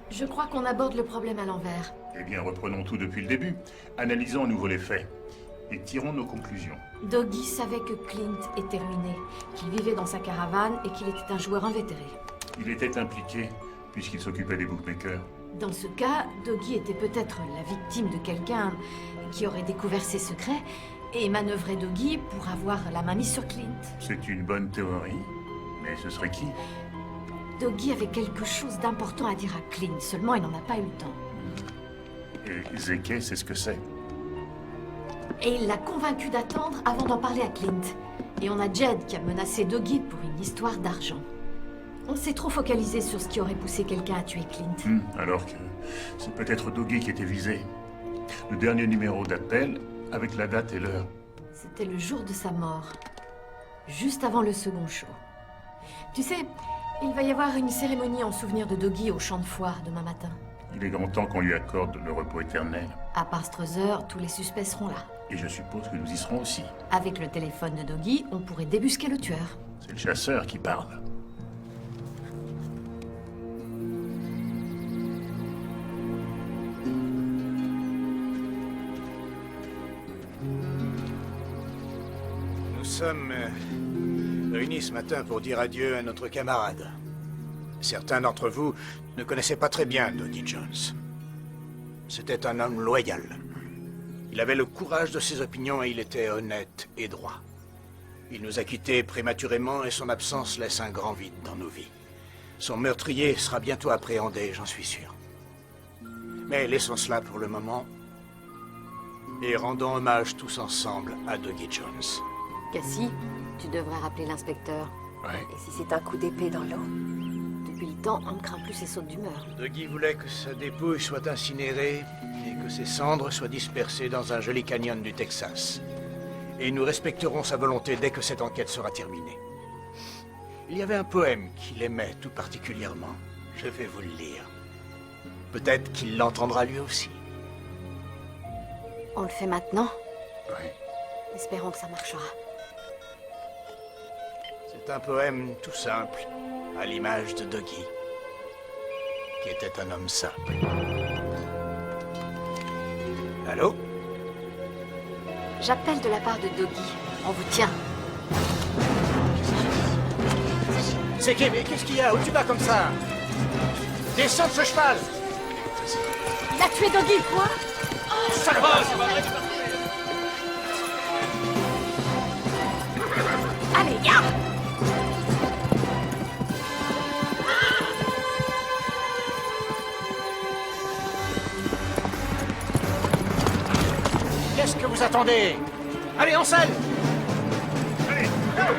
Je crois qu'on aborde le problème à l'envers. Eh bien, reprenons tout depuis le début. Analysons à nouveau les faits. Et tirons nos conclusions. Doggy savait que Clint était ruiné, qu'il vivait dans sa caravane et qu'il était un joueur invétéré. Il était impliqué, puisqu'il s'occupait des bookmakers. Dans ce cas, Doggy était peut-être la victime de quelqu'un qui aurait découvert ses secrets et manœuvrait Doggy pour avoir la main mise sur Clint. C'est une bonne théorie, mais ce serait qui? Doggy avait quelque chose d'important à dire à Clint, seulement il n'en a pas eu le temps. Et Zeke, c'est ce que c'est. Et il l'a convaincu d'attendre avant d'en parler à Clint. Et on a Jed qui a menacé Doggy pour une histoire d'argent. On s'est trop focalisé sur ce qui aurait poussé quelqu'un à tuer Clint. Alors que c'est peut-être Doggy qui était visé. Le dernier numéro d'appel, avec la date et l'heure. C'était le jour de sa mort. Juste avant le second show. Tu sais, Il va y avoir une cérémonie en souvenir de Doggy au champ de foire demain matin. Il est grand temps qu'on lui accorde le repos éternel. À Parstrezer, tous les suspects seront là. Et je suppose que nous y serons aussi. Avec le téléphone de Doggy, on pourrait débusquer le tueur. C'est le chasseur qui parle. Nous sommes réunis ce matin pour dire adieu à notre camarade. Certains d'entre vous ne connaissaient pas très bien Doggy Jones. C'était un homme loyal. Il avait le courage de ses opinions et il était honnête et droit. Il nous a quittés prématurément et son absence laisse un grand vide dans nos vies. Son meurtrier sera bientôt appréhendé, j'en suis sûr. Mais laissons cela pour le moment et rendons hommage tous ensemble à Doggy Jones. Cassie, tu devrais rappeler l'inspecteur. Ouais. Et si c'est un coup d'épée dans l'eau? Depuis le temps, on ne craint plus ses sautes d'humeur. Doggy voulait que sa dépouille soit incinérée et que ses cendres soient dispersées dans un joli canyon du Texas. Et nous respecterons sa volonté dès que cette enquête sera terminée. Il y avait un poème qu'il aimait tout particulièrement. Je vais vous le lire. Peut-être qu'il l'entendra lui aussi. On le fait maintenant? Ouais. Espérons que ça marchera. C'est un poème tout simple, à l'image de Doggy, qui était un homme simple. Allô? J'appelle de la part de Doggy. On vous tient. C'est qui? Mais qu'est-ce qu'il y a? Où tu vas comme ça? Descends de ce cheval! Il a tué Doggy, quoi? Allez, garde! Qu'est-ce que vous attendez? Allez, en selle! Allez! Hey!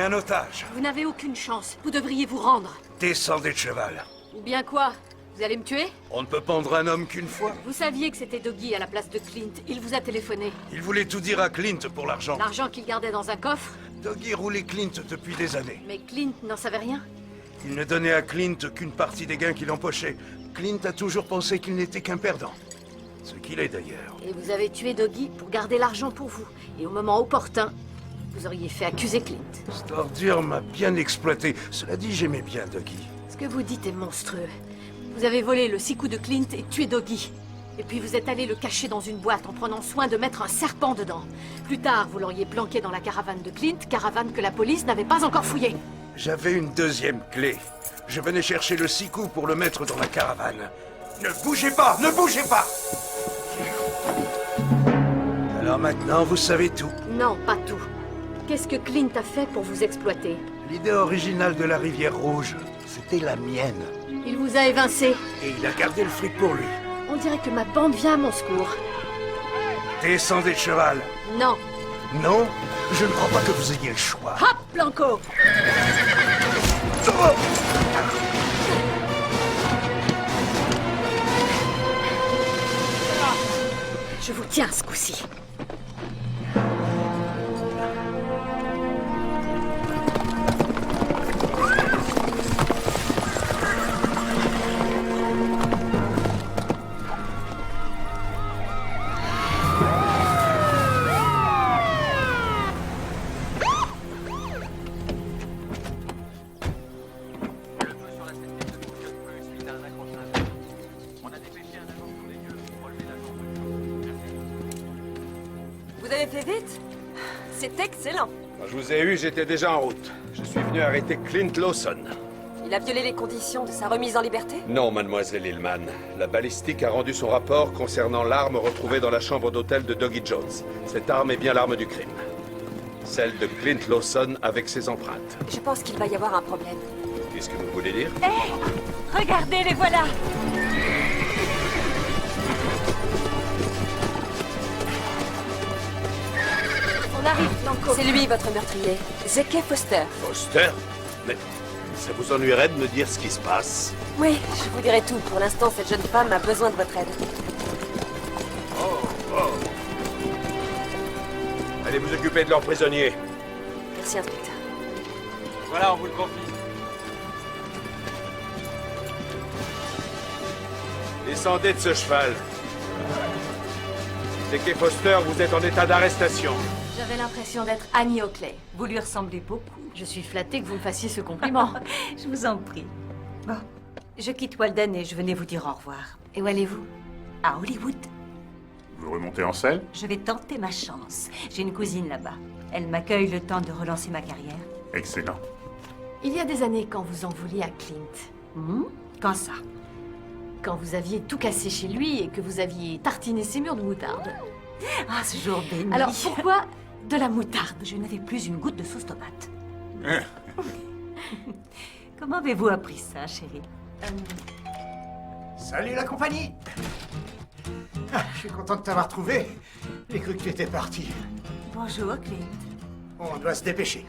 Un otage. Vous n'avez aucune chance. Vous devriez vous rendre. Descendez de cheval. Ou bien quoi? Vous allez me tuer? On ne peut pendre un homme qu'une fois. Vous saviez que c'était Doggy à la place de Clint. Il vous a téléphoné. Il voulait tout dire à Clint pour l'argent. L'argent qu'il gardait dans un coffre? Doggy roulait Clint depuis des années. Mais Clint n'en savait rien? Il ne donnait à Clint qu'une partie des gains qu'il empochait. Clint a toujours pensé qu'il n'était qu'un perdant. Ce qu'il est d'ailleurs. Et vous avez tué Doggy pour garder l'argent pour vous. Et au moment opportun, vous auriez fait accuser Clint. Cette ordure m'a bien exploité. Cela dit, j'aimais bien Doggy. Ce que vous dites est monstrueux. Vous avez volé le 6 coups de Clint et tué Doggy. Et puis vous êtes allé le cacher dans une boîte en prenant soin de mettre un serpent dedans. Plus tard, vous l'auriez planqué dans la caravane de Clint, caravane que la police n'avait pas encore fouillée. J'avais une deuxième clé. Je venais chercher le 6 coups pour le mettre dans la caravane. Ne bougez pas! Ne bougez pas! Alors maintenant, vous savez tout. Non, pas tout. Qu'est-ce que Clint a fait pour vous exploiter? L'idée originale de la Rivière Rouge, c'était la mienne. Il vous a évincé. Et il a gardé le fric pour lui. On dirait que ma bande vient à mon secours. Descendez de cheval. Non. Non? Je ne crois pas que vous ayez le choix. Hop, Blanco! Je vous tiens ce coup-ci. assez vite? C'est excellent. Quand je vous ai eu, j'étais déjà en route. Je suis venu arrêter Clint Lawson. Il a violé les conditions de sa remise en liberté? Non, mademoiselle Hillman. La balistique a rendu son rapport concernant l'arme retrouvée dans la chambre d'hôtel de Dougie Jones. Cette arme est bien l'arme du crime. Celle de Clint Lawson avec ses empreintes. Je pense qu'il va y avoir un problème. Qu'est-ce que vous voulez dire? Hé! Regardez, les voilà! On arrive, Blanco. C'est lui, votre meurtrier. Zeke Foster. Foster? Mais ça vous ennuierait de me dire ce qui se passe? Oui, je vous dirai tout. Pour l'instant, cette jeune femme a besoin de votre aide. Allez vous occuper de leurs prisonniers. Merci, inspecteur. Voilà, on vous le confie. Descendez de ce cheval. Zeke Foster, vous êtes en état d'arrestation. J'avais l'impression d'être Annie Oakley. Vous lui ressemblez beaucoup. Je suis flattée que vous me fassiez ce compliment. Je vous en prie. Bon, je quitte Walden et je venais vous dire au revoir. Et où allez-vous? À Hollywood. Vous remontez en selle? Je vais tenter ma chance. J'ai une cousine là-bas. Elle m'accueille le temps de relancer ma carrière. Excellent. Il y a des années, quand vous en vouliez à Clint. Quand ça? Quand vous aviez tout cassé chez lui et que vous aviez tartiné ses murs de moutarde. Ah, ce jour béni. Alors pourquoi de la moutarde? Je n'avais plus une goutte de sauce tomate. Comment avez-vous appris ça, chérie? Salut la compagnie! Ah, je suis content de t'avoir trouvé. J'ai cru que tu étais parti. Bonjour, Clint. On doit se dépêcher.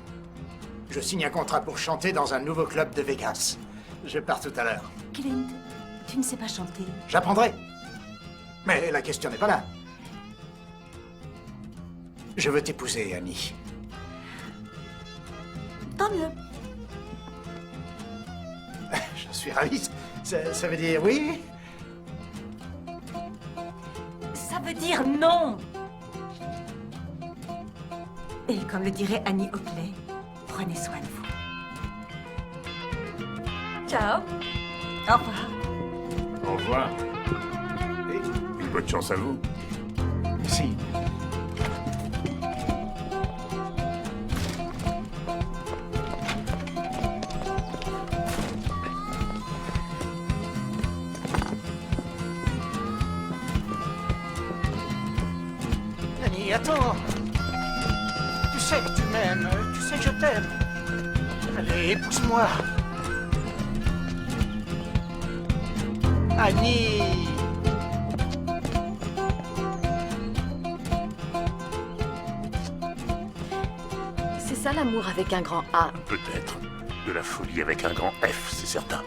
Je signe un contrat pour chanter dans un nouveau club de Vegas. Je pars tout à l'heure. Clint, tu ne sais pas chanter. J'apprendrai. Mais la question n'est pas là. Je veux t'épouser, Annie. Tant mieux. Je suis ravi. Ça veut dire oui? Ça veut dire non. Et comme le dirait Annie Oakley, prenez soin de vous. Ciao. Au revoir. Au revoir. Et bonne chance à vous. Si. Annie, attends. Tu sais que tu m'aimes. Tu sais que je t'aime. Allez, épouse-moi. Annie. C'est ça l'amour avec un grand A. Peut-être. De la folie avec un grand F, c'est certain.